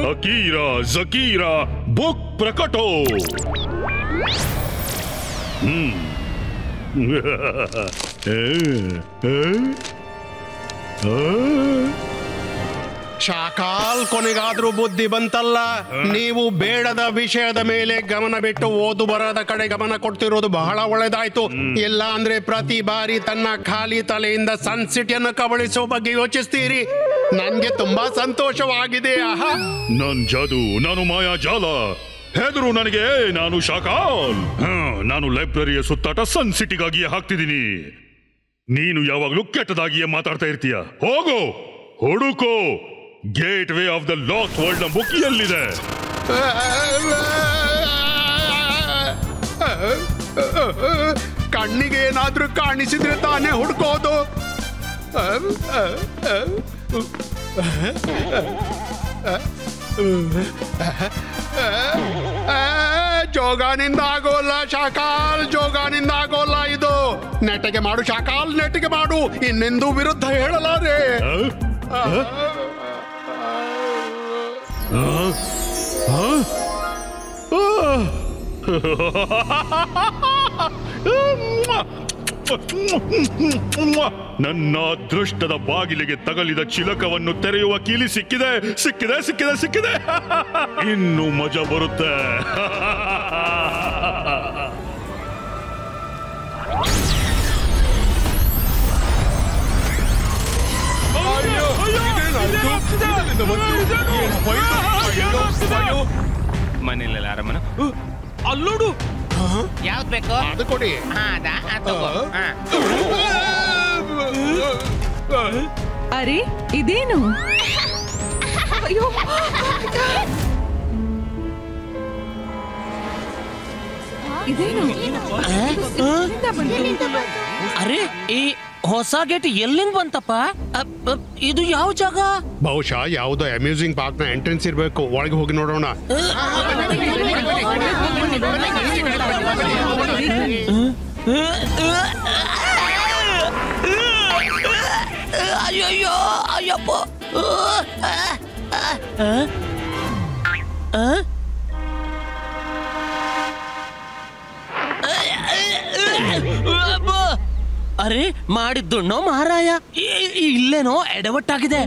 Akira ಜಕೀರಾ book ಪ್ರಕಟೋ. ಶಾಕಾಲ್, ಕೊನೆಗಾದ್ರೂ ಬುದ್ಧಿ ಬಂತಲ್ಲ. ನೀವು ಬೇಡದ ವಿಷಯದ ಮೇಲೆ ಗಮನ ಬಿಟ್ಟು ಓದು ಬರದ ಕಡೆ ಗಮನ ಕೊಡ್ತಿರೋದು ಬಹಳ ಒಳ್ಳೇದಾಯ್ತು. ಇಲ್ಲ ಅಂದ್ರೆ ಪ್ರತಿ ಬಾರಿ ತನ್ನ ಖಾಲಿ ತಲೆಯಿಂದ ಸನ್ ಸಿಟಿಯನ್ನು ಕಬಳಿಸುವ ಬಗ್ಗೆ ಯೋಚಿಸ್ತೀರಿ. ನನ್ಗೆ ತುಂಬಾ ಸಂತೋಷವಾಗಿದೆ. ಆಹಾ, ನನ್ ಜಾದು, ನಾನು ಮಾಯಾ ಜಾಲ. ಹೆದರು ನನಗೆ, ನಾನು ಶಾಕಾಲ್. ನಾನು ಲೈಬ್ರರಿಯ ಸುತ್ತಾಟ ಸನ್ ಸಿಟಿಗಾಗಿಯೇ ಹಾಕ್ತಿದ್ದೀನಿ. ನೀನು ಯಾವಾಗ್ಲೂ ಕೆಟ್ಟದಾಗಿಯೇ ಮಾತಾಡ್ತಾ ಇರ್ತೀಯ. ಹೋಗೋ, ಹುಡುಕೋ gateway of the lost world ನ ಬುಕ್ ಎಲ್ಲಿದೆ? ಕಣ್ಣಿಗೆ ಏನಾದ್ರೂ ಕಾಣಿಸಿದ್ರೆ ತಾನೇ ಹುಡ್ಕೋದು. ಜೋಗಾನಿಂದ ಆಗೋಲ್ಲ ಶಾಕಾಲ್, ಜೋಗಾನಿಂದ ಆಗೋಲ್ಲ ಇದು. ನೆಟ್ಟಿಗೆ ಮಾಡು ಶಾಕಾಲ್, ನೆಟ್ಟಿಗೆ ಮಾಡು. ಇನ್ನೆಂದೂ ವಿರುದ್ಧ ಹೇಳಲಾರೆ. ನನ್ನ ಅದೃಷ್ಟದ ಬಾಗಿಲಿಗೆ ತಗಲಿದ ಚಿಲಕವನ್ನು ತೆರೆಯುವ ಕೀಲಿ ಸಿಕ್ಕಿದೆ, ಸಿಕ್ಕಿದೆ, ಸಿಕ್ಕಿದೆ, ಸಿಕ್ಕಿದೆ. ಇನ್ನು ಮಜಾ ಬರುತ್ತೆ. ಮನೆಯಲ್ಲೆಲ್ಲ ಆರಾಮನ? ಅಲ್ಲೋಡು, ಯಾವ್ದು ಬೇಕು ಅದು ಕೊಡಿ. ಅರೆ ಇದೇನು? ಅಯ್ಯೋ, ಇದೇನು? ಅರೆ ಈ ಹೊಸ ಗೇಟ್ ಎಲ್ಲಿಂದ ಬಂತಪ್ಪ? ಇದು ಯಾವ ಜಾಗ? ಬಹುಶಃ ಯಾವುದೋ ಅಮ್ಯೂಸಿಂಗ್ ಪಾರ್ಕ್ ನ ಎಂಟ್ರೆನ್ಸ್ ಇರ್ಬೇಕು. ಒಳಗೆ ಹೋಗಿ ನೋಡೋಣ. ಅಯ್ಯಯ್ಯೋ, ಅಯ್ಯಪ್ಪ. ಅರೆ ಮಾಡಿದ್ದುಣ್ಣೋ ಮಹಾರಾಯ, ಇಲ್ಲೇನೋ ಎಡವಟ್ಟಾಗಿದೆ.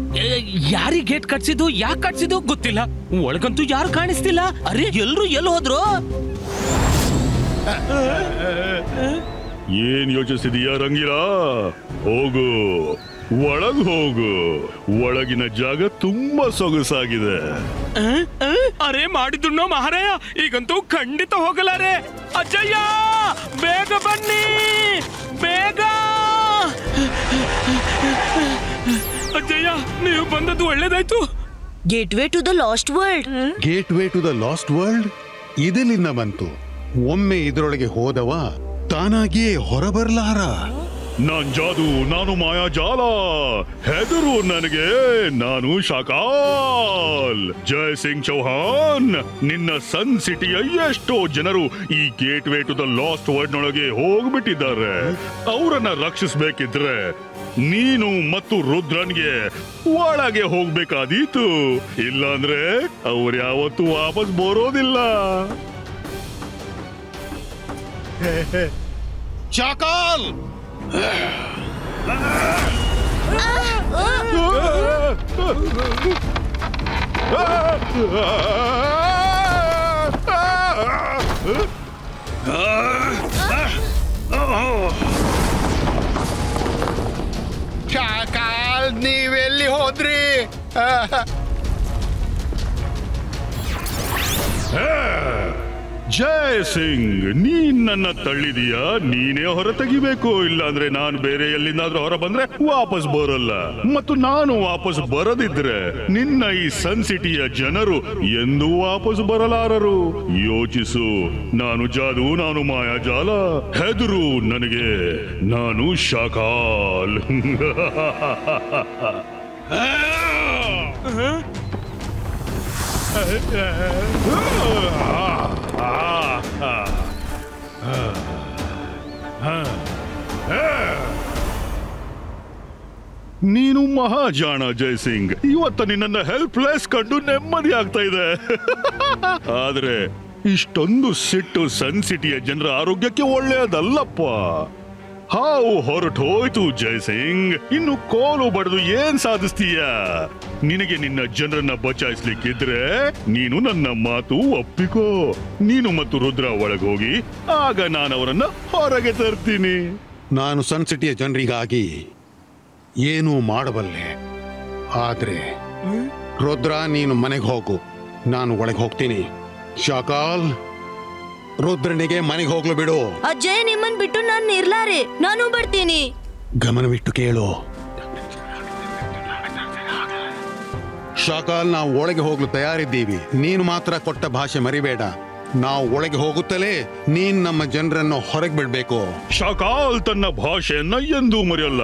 ಯಾರಿಗೆ ಗೇಟ್ ಕಟ್ಸಿದ್ದು, ಯಾಕೆ ಕಟ್ಸಿದ್ದು ಗೊತ್ತಿಲ್ಲ. ಒಳಗಂತೂ ಯಾರು ಕಾಣಿಸ್ತಿಲ್ಲ. ಅರೆ ಎಲ್ರು ಎಲ್ಲಿ ಹೋದ್ರು? ಏನ್ ಯೋಚಿಸಿದೀಯಾ ರಂಗಿಲಾ? ಹೋಗು, ಒಳಗ್ ಹೋಗು. ಒಳಗಿನ ಜಾಗ ತುಂಬಾ ಸೊಗಸಾಗಿದೆ. ಅರೆ ಮಾಡಿದ್ರು ಮಹಾರಾಯ, ಈಗಂತೂ ಖಂಡಿತ ಹೋಗಲಾರೆ. ಅಜ್ಜಯ್ಯ, ಬೇಗ ಬನ್ನಿ, ಬೇಗ. ಅಜ್ಜಯ್ಯ, ನೀವು ಬಂದದ್ದು ಒಳ್ಳೇದಾಯ್ತು. Gateway to the lost world. Gateway to the lost world ಇದೆಲ್ಲಿಂದ ಬಂತು? ಒಮ್ಮೆ ಇದರೊಳಗೆ ಹೋದವ ತಾನಾಗಿಯೇ ಹೊರಬರ್ಲಾರ. ನಾನ್ ಜಾದು, ನಾನು ಮಾಯಾಜಾಲ. ಹೆದರು ನನಗೆ, ನಾನು ಶಾಕಾಲ್. ಜಯ್ ಸಿಂಗ್ ಚೌಹಾನ್, ನಿನ್ನ ಸನ್ ಸಿಟಿಯ ಎಷ್ಟೋ ಜನರು ಈ gateway to the lost world ನೊಳಗೆ ಹೋಗ್ಬಿಟ್ಟಿದ್ದಾರೆ. ಅವರನ್ನ ರಕ್ಷಿಸ್ಬೇಕಿದ್ರೆ ನೀನು ಮತ್ತು ರುದ್ರನ್ಗೆ ಒಳಗೆ ಹೋಗ್ಬೇಕಾದೀತು. ಇಲ್ಲಾಂದ್ರೆ ಅವ್ರು ಯಾವತ್ತೂ ವಾಪಸ್ ಬರೋದಿಲ್ಲ. ಶಾಕಾಲ್, ಶಾಕಾಲ್, ನೀವೆಲ್ಲಿ ಹೋದ್ರಿ? ಜಯ್ ಸಿಂಗ್, ನೀನ್ ನನ್ನ ತಳ್ಳಿದೀಯಾ? ನೀನೇ ಹೊರ ತೆಗಿಬೇಕು. ಇಲ್ಲಾಂದ್ರೆ ನಾನು ಬೇರೆ ಎಲ್ಲಿಂದಾದ್ರೂ ಹೊರ ಬಂದ್ರೆ ವಾಪಸ್ ಬರಲ್ಲ. ಮತ್ತು ನಾನು ವಾಪಸ್ ಬರದಿದ್ರೆ ನಿನ್ನ ಈ ಸನ್ ಸಿಟಿಯ ಜನರು ಎಂದೂ ವಾಪಸ್ ಬರಲಾರರು. ಯೋಚಿಸು, ನಾನು ಜಾದು, ನಾನು ಮಾಯಾಜಾಲ. ಹೆದರು ನನಗೆ, ನಾನು ಶಾಕಾಲ್. ನೀನು ಮಹಾಜಾಣ ಜಯ್ ಸಿಂಗ್. ಇವತ್ತ ನಿನ್ನ ಹೆಲ್ಪ್ಲೆಸ್ ಕಂಡು ನೆಮ್ಮದಿ ಆಗ್ತಾ ಇದೆ. ಆದ್ರೆ ಇಷ್ಟೊಂದು ಸಿಟ್ಟು ಸನ್ ಸಿಟಿಯ ಜನರ ಆರೋಗ್ಯಕ್ಕೆ ಒಳ್ಳೆಯದಲ್ಲಪ್ಪ. ಹಾವು ಹೊರಟೋಯ್ತು ಜಯ್ ಸಿಂಗ್. ಇನ್ನು ಕೋಲು ಬಡದು ಏನ್ ಸಾಧಿಸ್ತೀಯ? ನಿನಗೆ ನಿನ್ನ ಜನರನ್ನ ಬಚಾಯಿಸ್ಲಿಕ್ಕಿದ್ರೆ ನೀನು ನನ್ನ ಮಾತು ಒಪ್ಪಿಕೋ. ನೀನು ಮತ್ತು ರುದ್ರ ಒಳಗೆ ಹೋಗಿ, ಆಗ ನಾನು ಅವರನ್ನ ಹೊರಗೆ ತರ್ತೀನಿ. ನಾನು ಸನ್ ಸಿಟಿಯ ಜನರಿಗಾಗಿ ಏನೂ ಮಾಡಬಲ್ಲೆ. ಆದ್ರೆ ರುದ್ರ, ನೀನು ಮನೆಗೆ ಹೋಗು, ನಾನು ಒಳಗೆ ಹೋಗ್ತೀನಿ. ಶಾಕಾಲ್, ರುದ್ರನಿಗೆ ಮನೆಗೆ ಹೋಗ್ಲು ಬಿಡು. ಅಜ್ಜಯ್ಯ, ನಿಮ್ಮನ್ ಬಿಟ್ಟು ನಾನು ಇರ್ಲಾರೆ. ನಾನು ಬರ್ತೀನಿ. ಗಮನವಿಟ್ಟು ಕೇಳು ಶಾಕಾಲ್, ನಾವು ಒಳಗೆ ಹೋಗ್ಲು ತಯಾರಿದ್ದೀವಿ. ನೀನು ಮಾತ್ರ ಕೊಟ್ಟ ಭಾಷೆ ಮರಿಬೇಡ. ನಾವು ಒಳಗೆ ಹೋಗುತ್ತಲೇ ನೀನ್ ನಮ್ಮ ಜನರನ್ನು ಹೊರಗೆ ಬಿಡ್ಬೇಕು. ಶಾಕಾಲ್ ತನ್ನ ಭಾಷೆಯನ್ನ ಎಂದೂ ಮರೆಯಲ್ಲ.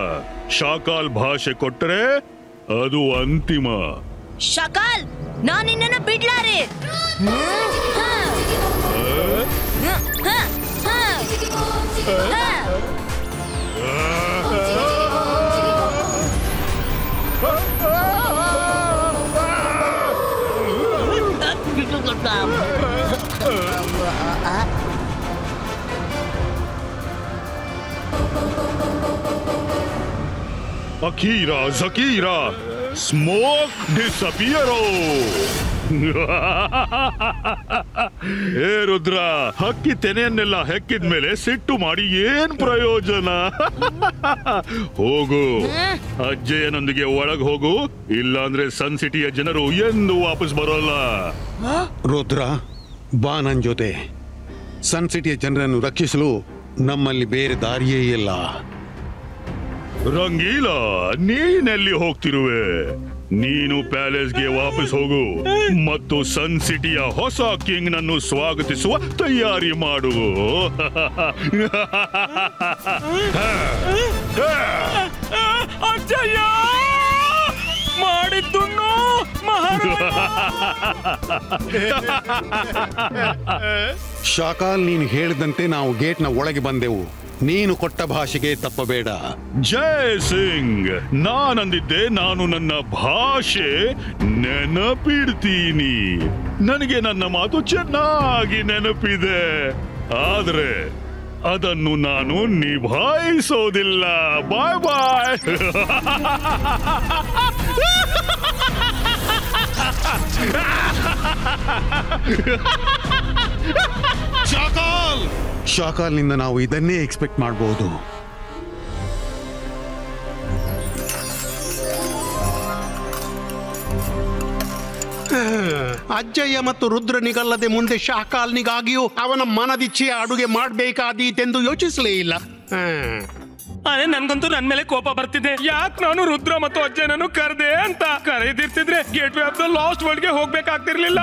ಶಾಕಾಲ್ ಭಾಷೆ ಕೊಟ್ಟರೆ ಅದು ಅಂತಿಮ. ಶಾಕಾಲ್, ನಾನು ನಿನ್ನನ್ನು ಬಿಡ್ಲಾರೆ. Akira ಜಕೀರಾ, smoke ಡಿಸಪಿಯರೋ. ಏ ರುದ್ರ, ಹಕ್ಕಿ ತೆನೆಯನ್ನೆಲ್ಲ ಹೆಕ್ಕಿದ್ಮೇಲೆ ಸಿಟ್ಟು ಮಾಡಿ ಏನ್ ಪ್ರಯೋಜನ? ಹೋಗು, ಅಜ್ಜಯ್ಯನೊಂದಿಗೆ ಒಳಗ್ ಹೋಗು. ಇಲ್ಲಾಂದ್ರೆ ಸನ್ ಸಿಟಿಯ ಜನರು ಎಂದು ವಾಪಸ್ ಬರೋಲ್ಲ. ರುದ್ರ, ಬಾ ನನ್ ಜೊತೆ. ಸನ್ ಸಿಟಿಯ ಜನರನ್ನು ರಕ್ಷಿಸಲು ನಮ್ಮಲ್ಲಿ ಬೇರೆ ದಾರಿಯೇ ಇಲ್ಲ. ರಂಗೀಲ, ನೀನೆಲ್ಲಿ ಹೋಗ್ತಿರುವೆ? ನೀನು ಪ್ಯಾಲೇಸ್ಗೆ ವಾಪಸ್ ಹೋಗು ಮತ್ತು ಸನ್ ಸಿಟಿಯ ಹೊಸ ಕಿಂಗ್ ನನ್ನು ಸ್ವಾಗತಿಸುವ ತಯಾರಿ ಮಾಡು. ಅಜ್ಜಯ್ಯ, ಮಾಡಿದ್ದು ಶಾಕಾಲ್, ನೀನು ಹೇಳಿದಂತೆ ನಾವು ಗೇಟ್ನ ಒಳಗೆ ಬಂದೆವು. ನೀನು ಕೊಟ್ಟ ಭಾಷೆಗೆ ತಪ್ಪಬೇಡ. ಜಯ್ ಸಿಂಗ್, ನಾನಂದಿದ್ದೆ ನಾನು ನನ್ನ ಭಾಷೆ ನೆನಪಿಡ್ತೀನಿ. ನನಗೆ ನನ್ನ ಮಾತು ಚೆನ್ನಾಗಿ ನೆನಪಿದೆ. ಆದ್ರೆ ಅದನ್ನು ನಾನು ನಿಭಾಯಿಸೋದಿಲ್ಲ. ಬಾಯ್ ಬಾಯ್. ಶಾಕಾಲ್ನಿಂದ ನಾವು ಇದನ್ನೇ ಎಕ್ಸ್ಪೆಕ್ಟ್ ಮಾಡಬಹುದು. ಅಜ್ಜಯ್ಯ ಮತ್ತು ರುದ್ರನಿಗಲ್ಲದೆ ಮುಂದೆ ಶಾಕಾಲ್ನಿಗಾಗಿಯೂ ಅವನ ಮನದಿಚ್ಛೆಯ ಅಡುಗೆ ಮಾಡಬೇಕಾದೀತೆಂದು ಯೋಚಿಸಲೇ ಇಲ್ಲ. ಅದೇ ನನ್ಗಂತೂ ನನ್ ಮೇಲೆ ಕೋಪ ಬರ್ತಿದೆ. ಯಾಕೆ ನಾನು ರುದ್ರ ಮತ್ತು ಅಜ್ಜನನ್ನು ಕರೆದೆ ಅಂತ. ಕರೆದಿರ್ತಿದ್ರೆ gateway of the lost ವರ್ಲ್ಡ್ಗೆ ಹೋಗ್ಬೇಕಾಗ್ತಿರ್ಲಿಲ್ಲ.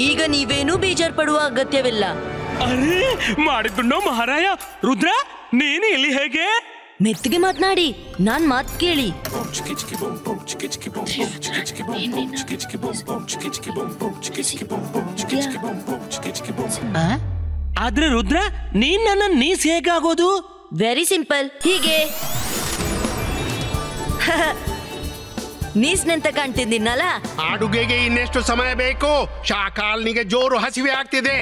ಈಗ ನೀವೇನೂ ಬೇಜಾರ್ ಪಡುವ ಅಗತ್ಯವಿಲ್ಲ. ಅರೇ ಮಾಡಿದ್ದುಣ್ಣೋ ಮಹಾರಾಯ. ರುದ್ರ ನೀನು ಇಲ್ಲಿ ಹೇಗೆ? ಮೆತ್ತಿಗೆ ಮಾತನಾಡಿ, ನಾನ್ ಮಾತ್ ಕೇಳಿ. ಆದ್ರೆ ರುದ್ರ ನೀನ್ ನನ್ನ ನೀಸ್ ಹೇಗಾಗೋದು? ವೆರಿ ಸಿಂಪಲ್, ಹೀಗೆ. ನೀಸ್ನೆಂತ ಕಾಣ್ತಿದ್ದೀನಲ್ಲ. ಅಡುಗೆಗೆ ಇನ್ನೆಷ್ಟು ಸಮಯ ಬೇಕು? ಶಾಕಾಲ್ನಿಗೆ ಜೋರು ಹಸಿವೆ ಆಗ್ತಿದೆ.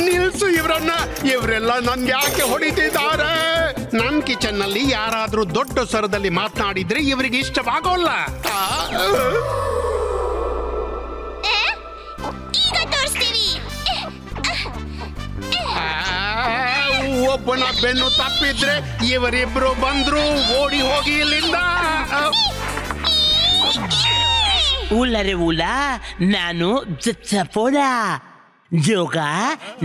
ನಿಲ್ಸು ಇವರನ್ನ. ಇವರೆಲ್ಲ ನನ್ಗೆ ಯಾಕೆ ಹೊಡಿತಿದ್ದಾರೆ? ನನ್ ಕಿಚನ್ ನಲ್ಲಿ ಯಾರಾದ್ರೂ ದೊಡ್ಡ ಸ್ವರದಲ್ಲಿ ಮಾತನಾಡಿದ್ರೆ ಇವರಿಗೆ ಇಷ್ಟವಾಗೋಲ್ಲ. ಒಬ್ಬನ ಬೆನ್ನು ತಪ್ಪಿದ್ರೆ ಇವರಿಬ್ರು ಬಂದ್ರು ಓಡಿ ಹೋಗಿ ಇಲ್ಲಿಂದ. ಉಲ್ಲರೆ ಉಲ, ನಾನು ಚಪೋಲ ಜೋಗ,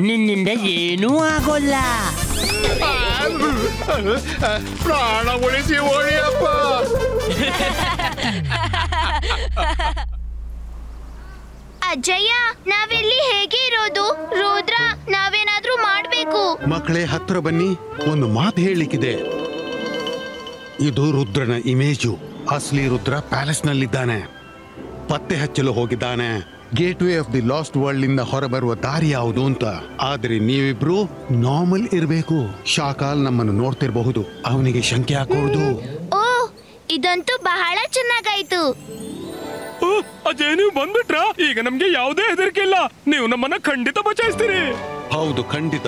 ನಿನ್ನಿಂದ ಏನೂ ಆಗೋಲ್ಲ. ಪ್ರಾಣ ಉಳಿಸಿ ಓಡಿಯಪ್ಪ. ಅಜ್ಜಯ್ಯ, ನಾವೆಲ್ಲಿ ಹೇಗೆ ಇರೋದು? ರುದ್ರ, ನಾವೇನಾದ್ರೂ ಮಾಡ್ಬೇಕು. ಮಕ್ಕಳೇ, ಹತ್ರ ಬನ್ನಿ. ಒಂದು ಮಾತು ಹೇಳಲಿಕ್ಕಿದೆ. ಇದು ರುದ್ರನ ಇಮೇಜು. ಅಸ್ಲಿ ರುದ್ರ ಪ್ಯಾಲೇಸ್ ನಲ್ಲಿದ್ದಾನೆ. ಪತ್ತೆ ಹಚ್ಚಲು ಹೋಗಿದ್ದಾನೆ. Gate way of the last world ಇಂದ ಹೊರಬರುವ ದಾರಿ ಯಾವುದು ಅಂತ. ಆದ್ರೆ ನೀವಿಬ್ರು ನಾರ್ಮಲ್ ಇರಬೇಕು. ಶಾಕಾಲ್ ನಮ್ಮನ್ನು ನೋಡ್ತಿರಬಹುದು, ಅವನಿಗೆ ಶಂಕೆ ಹಾಕೋದು. ಓ, ಇದಂತೂ ಬಹಳ ಚೆನ್ನಾಗಾಯ್ತು. ಅಜಯ್, ನೀವು ಬಂದ್ಬಿಟ್ರಾ? ಈಗ ನಮ್ಗೆ ಯಾವುದೇ ಹೆದರಿಕೆ ಇಲ್ಲ. ನೀವು ನಮ್ಮನ್ನ ಖಂಡಿತ ಬಚಾಯಿಸ್ತೀರಿ. ಹೌದು, ಖಂಡಿತ.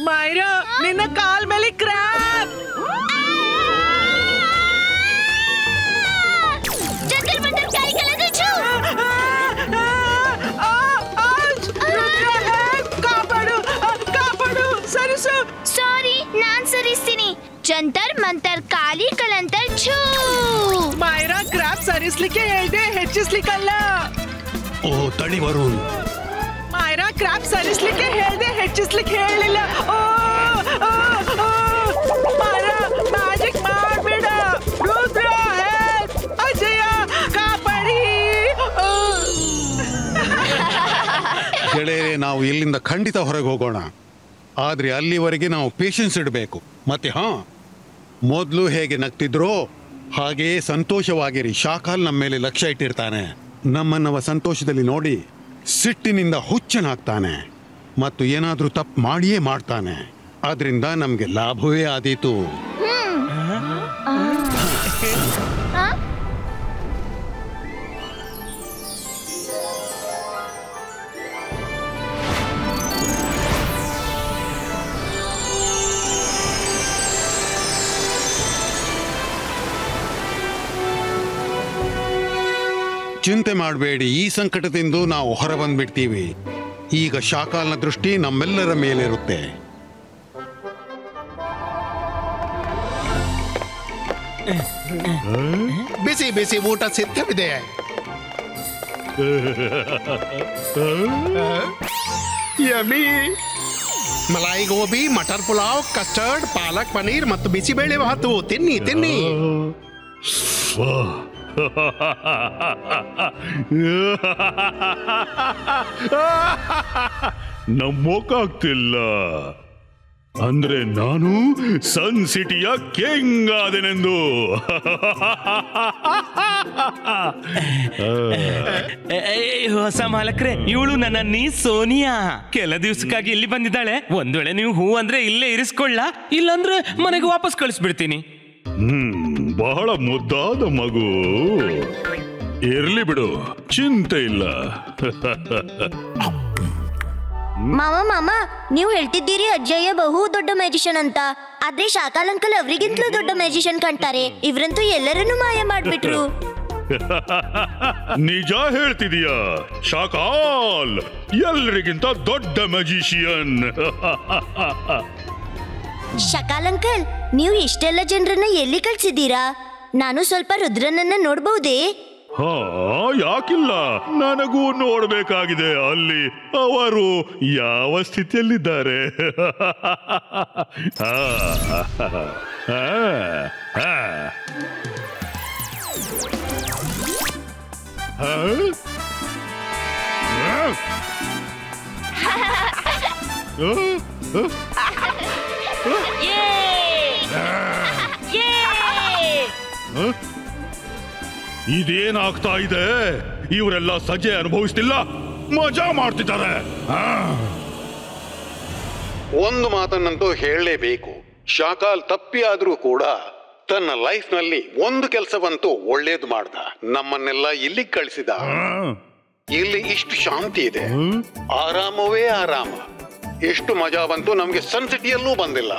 ಮೈರಾ, ನಿನ್ನ ಕಾಲ್ ಮೇಲೆ ಕ್ರ್ಯಾಬ್. ಸಾರಿ, ನಾನ್ ಸರಿಸ್ತೀನಿ. ಜಂತರ್ ಮಂತರ್ ಕಾಲಿ ಕಲಂತರ್ ಛೂ. ಮೈರಾ, ಕ್ರ್ಯಾಬ್ ಸರಿಸ್ಲಿಕ್ಕೆ ಹೇಳ್ದೆ, ಹೆಚ್ಚಿಸ್ಲಿಕ್ಕಲ್ಲ. ಓ ತಡಿ ವರುಣ್. ಮೈರಾ, ಕ್ರ್ಯಾಬ್ ಸರಿಸ್ಲಿಕ್ಕೆ ಹೇಳ್ದೆ, ಹೆಚ್ಚಿಸ್ಲಿಕ್ಕೆ ಹೇಳಲಿಲ್ಲ. ಮೈರಾ, ಮ್ಯಾಜಿಕ್ ಮಾಡ್ಬೇಡ. ರುದ್ರ, ಹೆಲ್ಪ್. ಅಜಯ, ಕಾಪಾಡಿ. ಗೆಳೆಯರೇ, ನಾವು ಇಲ್ಲಿಂದ ಖಂಡಿತ ಹೊರಗೆ ಹೋಗೋಣ. ಆದ್ರೆ ಅಲ್ಲಿವರೆಗೆ ನಾವು ಪೇಷನ್ಸ್ ಇಡಬೇಕು. ಮತ್ತೆ ಮೊದಲು ಹೇಗೆ ನಗ್ತಿದ್ರೋ ಹಾಗೆಯೇ ಸಂತೋಷವಾಗಿರಿ. ಶಾಕಾಲ್ ನಮ್ಮ ಮೇಲೆ ಲಕ್ಷ್ಯ ಇಟ್ಟಿರ್ತಾನೆ. ನಮ್ಮನ್ನವ ಸಂತೋಷದಲ್ಲಿ ನೋಡಿ ಸಿಟ್ಟಿನಿಂದ ಹುಚ್ಚನಾಗ್ತಾನೆ ಮತ್ತು ಏನಾದ್ರೂ ತಪ್ಪು ಮಾಡಿಯೇ ಮಾಡ್ತಾನೆ. ಆದ್ರಿಂದ ನಮ್ಗೆ ಲಾಭವೇ ಆದೀತು. ಚಿಂತೆ ಮಾಡಬೇಡಿ, ಈ ಸಂಕಟದಿಂದ ನಾವು ಹೊರ ಬಂದ್ಬಿಡ್ತೀವಿ. ಈಗ ಶಾಕಾಲ್ನ ದೃಷ್ಟಿ ನಮ್ಮೆಲ್ಲರ ಮೇಲಿರುತ್ತೆ. ಬಿಸಿ ಬಿಸಿ ಊಟ ಸಿದ್ಧವಿದೆ. ಯಮಿ. ಮಲಾಯಿ ಗೋಬಿ, ಮಟರ್ ಪುಲಾವ್, ಕಸ್ಟರ್ಡ್, ಪಾಲಕ್ ಪನೀರ್ ಮತ್ತು ಬಿಸಿಬೇಳೆ ಭಾತು. ತಿನ್ನಿ ತಿನ್ನಿ. ನಂಬೋಕಾಗ್ತಿಲ್ಲ. ಅಂದ್ರೆ ನಾನು ಸನ್ ಸಿಟಿಯ ಕಿಂಗ್ ಆದೆನೆಂದು. ಹೊಸ ಮಾಲಕ್ರೆ, ಇವಳು ನನ್ನ ನೀ ಸೋನಿಯಾ. ಕೆಲ ದಿವಸಕ್ಕಾಗಿ ಇಲ್ಲಿ ಬಂದಿದ್ದಾಳೆ. ಒಂದ್ ವೇಳೆ ನೀವು ಹೂ ಅಂದ್ರೆ ಇಲ್ಲೇ ಇರಿಸ್ಕೊಳ್ಳ, ಇಲ್ಲಾಂದ್ರೆ ಮನೆಗೆ ವಾಪಸ್ ಕಳಿಸ್ಬಿಡ್ತೀನಿ. ಬಹಳ ಮುದ್ದಾದ ಮಗು. ಇರ್ಲಿ ಬಿಡು, ಚಿಂತೆ ಇಲ್ಲ. ಮಾಮ ನೀವು ಹೇಳ್ತಿದ್ದೀರಿ ಅಜ್ಜಯ್ಯ ಬಹು ದೊಡ್ಡ ಮ್ಯಾಜಿಷಿಯನ್ ಅಂತ. ಆದ್ರೆ ಶಾಕಾಲ್ ಅಂಕಲ್ ಅವರಿಗಿಂತಲೂ ದೊಡ್ಡ ಮ್ಯಾಜಿಷಿಯನ್ ಕಾಣ್ತಾರೆ. ಇವ್ರಂತೂ ಎಲ್ಲರನ್ನೂ ಮಾಯ ಮಾಡ್ಬಿಟ್ರು. ನಿಜ ಹೇಳ್ತಿದೀಯ ಶಾಕಾಲ್, ಎಲ್ರಿಗಿಂತ ದೊಡ್ಡ ಮ್ಯಾಜಿಷಿಯನ್. ಶಾಕಾಲ್ ಅಂಕಲ್, ನೀವು ಇಷ್ಟೆಲ್ಲ ಜನರನ್ನ ಎಲ್ಲಿ ಕಳ್ಸಿದ್ದೀರಾ? ನಾನು ಸ್ವಲ್ಪ ರುದ್ರನನ್ನ ನೋಡ್ಬಹುದೇ? ಹಾ, ಯಾಕಿಲ್ಲ, ನನಗೂ ನೋಡ್ಬೇಕಾಗಿದೆ ಅಲ್ಲಿ ಅವರು ಯಾವ ಸ್ಥಿತಿಯಲ್ಲಿದ್ದಾರೆ. ಇದೇನಾಗ್ತಾ ಇದೆ? ಇವರೆಲ್ಲ ಸಜ್ಜೆ ಅನುಭವಿಸ್ತಿಲ್ಲ, ಮಜಾ ಮಾಡ್ತಿದ್ದಾರೆ. ಒಂದು ಮಾತನ್ನಂತೂ ಹೇಳಲೇಬೇಕು, ಶಾಕಾಲ್ ತಪ್ಪಿ ಆದ್ರೂ ಕೂಡ ತನ್ನ ಲೈಫ್ ನಲ್ಲಿ ಒಂದು ಕೆಲಸವಂತೂ ಒಳ್ಳೇದು ಮಾಡ್ದ. ನಮ್ಮನ್ನೆಲ್ಲ ಇಲ್ಲಿಗೆ ಕಳಿಸಿದ. ಇಲ್ಲಿ ಇಷ್ಟು ಶಾಂತಿ ಇದೆ, ಆರಾಮವೇ ಆರಾಮ. ಎಷ್ಟು ಮಜಾ ಬಂತು ನಮ್ಗೆ ಸನ್ ಸಿಟಿಯಲ್ಲೂ ಬಂದಿಲ್ಲ.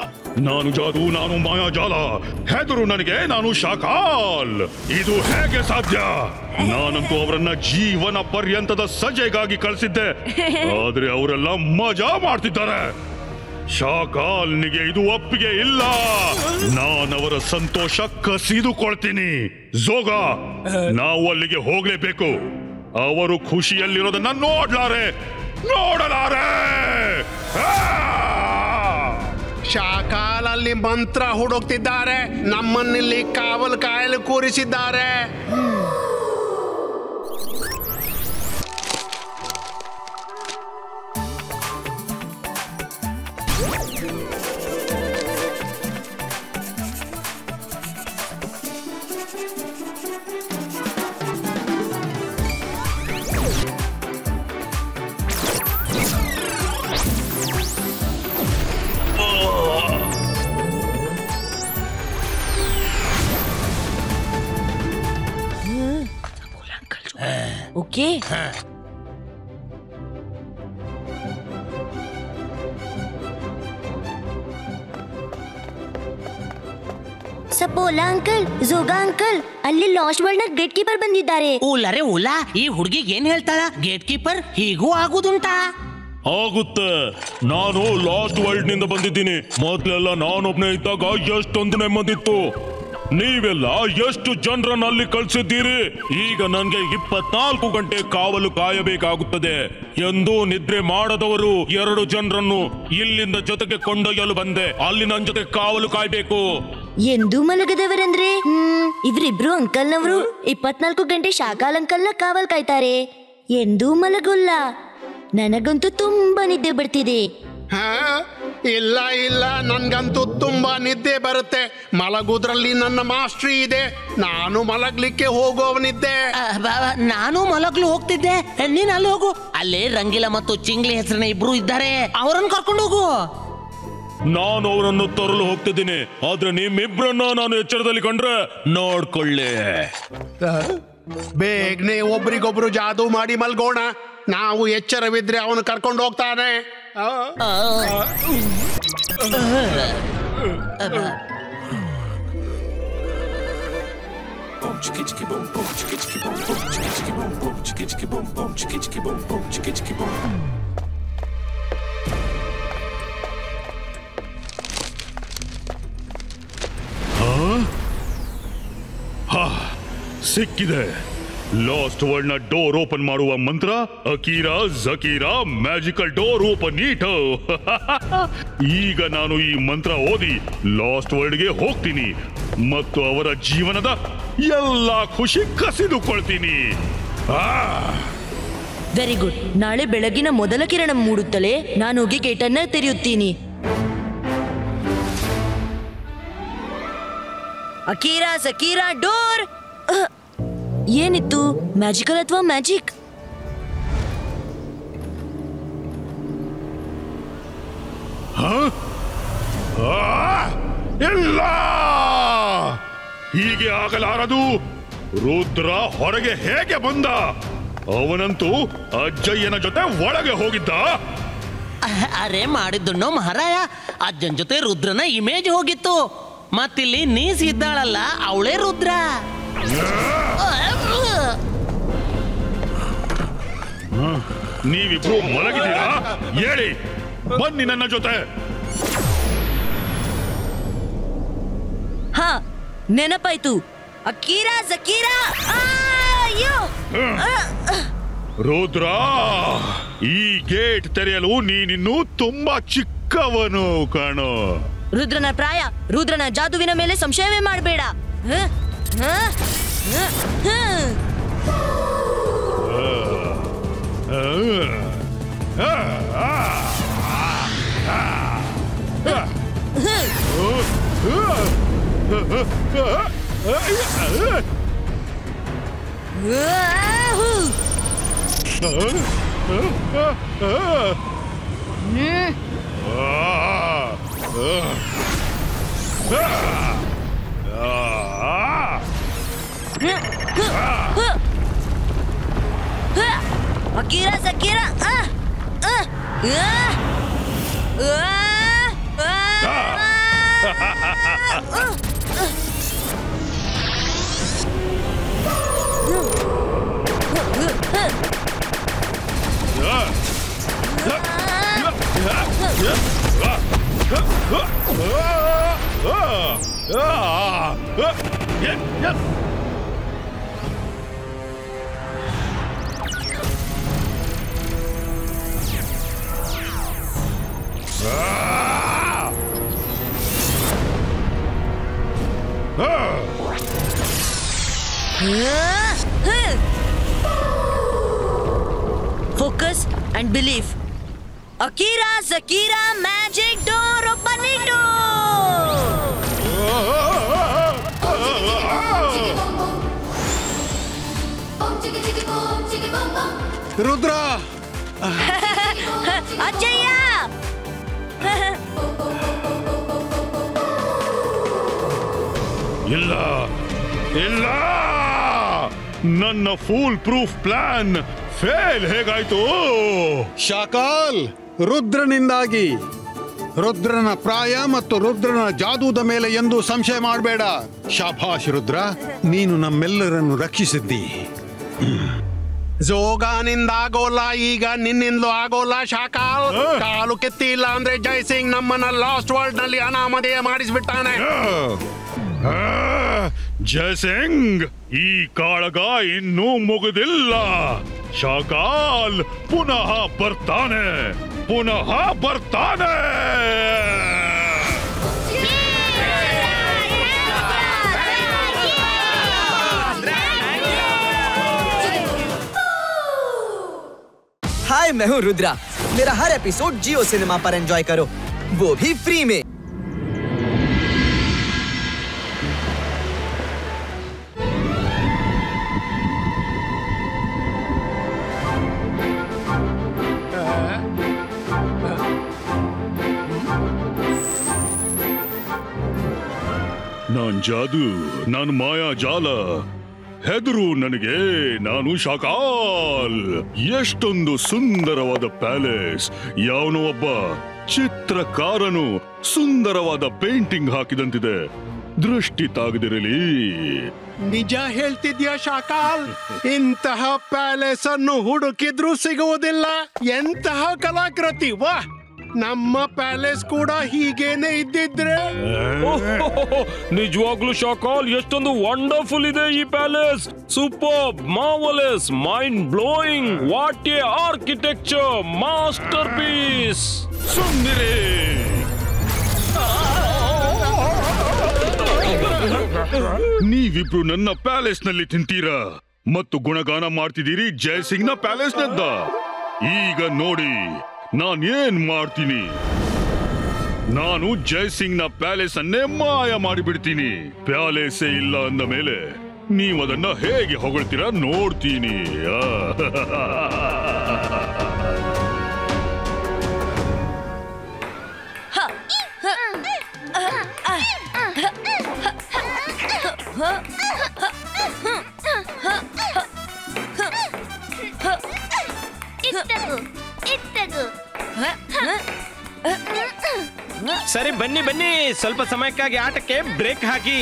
ನಾನು ಜಾದು, ನಾನು ಮಾಯಾಜಾಲ. ಹೆದರು ನನಗೆ, ನಾನು ಶಾಕಾಲ್. ಇದು ಹೇಗೆ ಸಾಧ್ಯ? ನಾನಂತೂ ಅವರನ್ನ ಜೀವನ ಪರ್ಯಂತದ ಸಜೆಗಾಗಿ ಕಳಿಸಿದ್ದೆ, ಆದ್ರೆ ಅವರೆಲ್ಲ ಮಜಾ ಮಾಡ್ತಿದ್ದಾರೆ. ಶಾಕಾಲ್ನಿಗೆ ಇದು ಒಪ್ಪಿಗೆ ಇಲ್ಲ. ನಾನವರ ಸಂತೋಷ ಕಸಿದುಕೊಳ್ತೀನಿ. ಜೋಗ, ನಾವು ಅಲ್ಲಿಗೆ ಹೋಗ್ಲೇಬೇಕು. ಅವರು ಖುಷಿಯಲ್ಲಿರೋದನ್ನ ನೋಡಲಾರೆ. ಶಾಕಾಲಲ್ಲಿ ಮಂತ್ರ ಹುಡುಕ್ತಿದ್ದಾರೆ, ನಮ್ಮನ್ನಿಲ್ಲಿ ಕಾವಲು ಕಾಯಲು ಕೂರಿಸಿದ್ದಾರೆ. ओके ಸಪೋಲಾ ಅಂಕಲ್, ಜೋಗಾ ಅಂಕಲ್, ಅಲ್ಲಿ ಲಾಸ್ಟ್ ವರ್ಲ್ಡ್ ನ ಗೇಟ್ ಕೀಪರ್ ಬಂದಿದ್ದಾರೆ. ಓಲರೆ ಓಲಾ, ಈ ಹುಡುಗಿ ಏನ್ ಹೇಳ್ತಾಳ? ಗೇಟ್ ಕೀಪರ್ ಹೀಗೂ ಆಗುದುಂಟಾ? ಆಗುತ್ತೆ. ನಾನು ಲಾಸ್ಟ್ ವರ್ಲ್ಡ್ ನಿಂದ ಬಂದಿದ್ದೀನಿ. ಮೊದ್ಲೆಲ್ಲ ನಾನೊಬ್ನೇ ಇದ್ದಾಗ ಎಷ್ಟೊಂದು ನೆಮ್ಮದಿತ್ತು. ನೀವೆಲ್ಲ ಎಷ್ಟು ಜನರನ್ನ ಅಲ್ಲಿ ಕಳ್ಸಿದ್ದೀರಿ. ಈಗ ನನ್ಗೆ 24 ಗಂಟೆ ಕಾವಲು ಕಾಯಬೇಕಾಗುತ್ತದೆ ಎಂದು ನಿದ್ರೆ ಮಾಡದವರು 2 ಜನರನ್ನು ಇಲ್ಲಿಂದ ಜೊತೆಗೆ ಕೊಂಡೊಯ್ಯಲು ಬಂದೆ. ಅಲ್ಲಿ ನನ್ನ ಜೊತೆ ಕಾವಲು ಕಾಯ್ಬೇಕು. ಎಂದು ಮಲಗದವರಂದ್ರೆ ಇವ್ರಿಬ್ರು ಅಂಕಲ್ನವರು 24 ಗಂಟೆ ಶಾಕಾಲ್ ಅಂಕಲ್ನ ಕಾವಲ್ ಕಾಯ್ತಾರೆ. ಎಂದೂ ಮಲಗೋಲ್ಲ. ನನಗಂತೂ ತುಂಬಾ ನಿದ್ದೆ ಬರ್ತಿದೆ. ಇಲ್ಲ, ನನ್ಗಂತೂ ತುಂಬಾ ನಿದ್ದೆ ಬರುತ್ತೆ. ಮಲಗುದ್ರಲ್ಲಿ ನನ್ನ ಮಾಸ್ಟ್ರಿ ಇದೆ, ನಾನು ಮಲಗ್ಲಿಕ್ಕೆ ಹೋಗೋವನಿದ್ದೆ. ನಾನು ಮಲಗ್ಲು ಹೋಗ್ತಿದ್ದೆ, ನೀನ್ ಅಲ್ಲಿ ಹೋಗು. ಅಲ್ಲೇ ರಂಗಿಲ ಮತ್ತು ಚಿಂಗ್ಲಿ ಹೆಸರಿನ ಇಬ್ರು ಇದ್ದಾರೆ, ಅವರನ್ನು ಕರ್ಕೊಂಡು ಹೋಗು. ನಾನು ಅವರನ್ನು ತರಲು ಹೋಗ್ತಿದ್ದೀನಿ, ಆದ್ರೆ ನಿಮ್ಮಿಬ್ರನ್ನ ನಾನು ಎಚ್ಚರದಲ್ಲಿ ಕಂಡ್ರೆ ನೋಡ್ಕೊಳ್ಳಿ. ಬೇಗನೆ ಒಬ್ರಿಗೊಬ್ರು ಜಾದೂ ಮಾಡಿ ಮಲ್ಗೋಣ. ನಾವು ಎಚ್ಚರವಿದ್ರೆ ಅವನು ಕರ್ಕೊಂಡು ಹೋಗ್ತಾನೆ. ಸಿಕ್ಕಿದೆ. ಲಾಸ್ಟ್ ವರ್ಲ್ಡ್ ನ ಡೋರ್ ಓಪನ್ ಮಾಡುವ ಮಂತ್ರ. Akira ಜಕೀರಾ magical door open it. ಈಗ ನಾನು ಈ ಮಂತ್ರ ಓದಿ ಲಾಸ್ಟ್ ವರ್ಲ್ಡ್ಗೆ ಹೋಗ್ತೀನಿ ಮತ್ತು ಅವರ ಜೀವನದ ಎಲ್ಲ ಖುಷಿ ಕಸಿದುಕೊಳ್ತೀನಿ. Very good. ನಾಳೆ ಬೆಳಗಿನ ಮೊದಲ ಕಿರಣ ಮೂಡುತ್ತಲೇ ನಾನು ಹೋಗಿ ಗೇಟನ್ನ ತೆರೆಯುತ್ತೀನಿ. Akira ಸಕೀರಾ door. ಏನಿತ್ತು? ಮ್ಯಾಜಿಕಲ್ ಅಥವಾ ಮ್ಯಾಜಿಕ್? ಇಲ್ಲ, ಹೀಗೆ ಆಗಲಾರದು. ರುದ್ರ ಹೊರಗೆ ಹೇಗೆ ಬಂದ? ಅವನಂತೂ ಅಜ್ಜಯ್ಯನ ಜೊತೆ ಒಳಗೆ ಹೋಗಿದ್ದ. ಅರೆ ಮಾಡಿದ್ದುಣ್ಣೋ ಮಹಾರಾಯ, ಅಜ್ಜನ್ ಜೊತೆ ರುದ್ರನ ಇಮೇಜ್ ಹೋಗಿತ್ತು. ಮತ್ತಿಲ್ಲಿ ನೀಸಿದ್ದಾಳಲ್ಲ ಅವಳೇ ರುದ್ರ. ನೀವಿಬ್ರು ಮಲಗಿದ್ದೀರಾ? ಹೇಳಿ, ಬನ್ನಿ ನನ್ನ ಜೊತೆ. ಹಾ, ನೆನಪಾಯ್ತು. ಅಕೀರಾ ಜಕೀರಾ. ಅಯ್ಯೋ! ರುದ್ರ, ಈ ಗೇಟ್ ತೆರೆಯಲು ನೀನಿನ್ನೂ ತುಂಬಾ ಚಿಕ್ಕವನು ಕಾಣೋ. ರುದ್ರನ ಪ್ರಾಯ, ರುದ್ರನ ಜಾದುವಿನ ಮೇಲೆ ಸಂಶಯವೇ ಮಾಡಬೇಡ. Akira ಜಕೀರಾ. Focus and believe. Akira Zakira magic door open window. Rudra, ಅಜ್ಜಯ್ಯ. ಇಲ್ಲ ಇಲ್ಲ, ನನ್ನ ಫೂಲ್ ಪ್ರೂಫ್ ಪ್ಲಾನ್ ಫೇಲ್ ಹೇಗಾಯ್ತು? ಶಾಕಾಲ್, ರುದ್ರನಿಂದಾಗಿ. ರುದ್ರನ ಪ್ರಾಯ ಮತ್ತು ರುದ್ರನ ಜಾದೂದ ಮೇಲೆ ಎಂದು ಸಂಶಯ ಮಾಡಬೇಡ. ಶಾಭಾಷ್ ರುದ್ರ, ನೀನು ನಮ್ಮೆಲ್ಲರನ್ನು ರಕ್ಷಿಸಿದ್ದಿ. ಜೋಗಾನಿಂದ ಆಗೋಲ್ಲ, ಈಗ ನಿನ್ನಿಂದಲೂ ಆಗೋಲ್ಲ ಶಾಕಾಲ್. ಕಾಲು ಕೆತ್ತಿ ಇಲ್ಲ ಅಂದ್ರೆ ಜೈಸಿಂಗ್ ನಮ್ಮನ್ನ ಲಾಸ್ಟ್ ವರ್ಲ್ಡ್ ನಲ್ಲಿ ಅನಾಮಧೇಯ ಮಾಡಿಸ್ಬಿಟ್ಟಾನೆ. ಜಯಸಿಂಗ್, ಈ ಕಾಳಗ ಇನ್ನೂ ಮುಗಿದಿಲ್ಲ. ಶಾಕಾಲ್ ಪುನಃ ಬರ್ತಾನೆ, ಪುನಃ ಬರ್ತಾನೆ. हाय, मैं हूँ रुद्रा। मेरा हर एपिसोड जियो सिनेमा पर एंजॉय करो, वो भी फ्री में। ನಾನ್ ಜಾದು, ನಾನು ಮಾಯಾ ಜಾಲ. ಹೆದರು ನನಗೆ, ನಾನು ಶಾಕಾಲ್. ಎಷ್ಟೊಂದು ಸುಂದರವಾದ ಪ್ಯಾಲೇಸ್. ಯಾವನೋ ಒಬ್ಬ ಚಿತ್ರಕಾರನು ಸುಂದರವಾದ ಪೇಂಟಿಂಗ್ ಹಾಕಿದಂತಿದೆ. ದೃಷ್ಟಿ ತಾಗದಿರಲಿ. ನಿಜ ಹೇಳ್ತಿದ್ಯಾ ಶಾಕಾಲ್? ಇಂತಹ ಪ್ಯಾಲೇಸ್ ಅನ್ನು ಹುಡುಕಿದ್ರೂ ಸಿಗುವುದಿಲ್ಲ. ಎಂತಹ ಕಲಾಕೃತಿ! ವಾಹ್, ನಮ್ಮ ಪ್ಯಾಲೇಸ್ ಕೂಡ ಹೀಗೇನೆ ಇದ್ದಿದ್ರೆ. ನಿಜವಾಗ್ಲೂ ಶಾಕಾಲ್, ಎಷ್ಟೊಂದು ವಂಡರ್ಫುಲ್ ಇದೆ ಈ palace. Super, marvellous, mind blowing. What a architecture, masterpiece. ಸುಂದರಿ, ನೀವಿಬ್ರು ನನ್ನ ಪ್ಯಾಲೇಸ್ ನಲ್ಲಿ ತಿಂತೀರಾ ಮತ್ತು ಗುಣಗಾನ ಮಾಡ್ತಿದ್ದೀರಿ ಜಯಸಿಂಗ್ ನ ಪ್ಯಾಲೇಸ್ ನದ್ದ. ಈಗ ನೋಡಿ ನಾನ್ ಏನ್ ಮಾಡ್ತೀನಿ. ನಾನು ಜಯಸಿಂಗ್ ನ ಪ್ಯಾಲೇಸ್ ಅನ್ನೇ ಮಾಯ ಮಾಡಿಬಿಡ್ತೀನಿ. ಪ್ಯಾಲೇಸೇ ಇಲ್ಲ ಅಂದ ಮೇಲೆ ನೀವು ಅದನ್ನ ಹೇಗೆ ಹೊಗಳ್ತೀರಾ ನೋಡ್ತೀನಿ. ಸರಿ ಬನ್ನಿ ಬನ್ನಿ, ಸ್ವಲ್ಪ ಸಮಯಕ್ಕಾಗಿ ಆಟಕ್ಕೆ ಬ್ರೇಕ್ ಹಾಕಿ.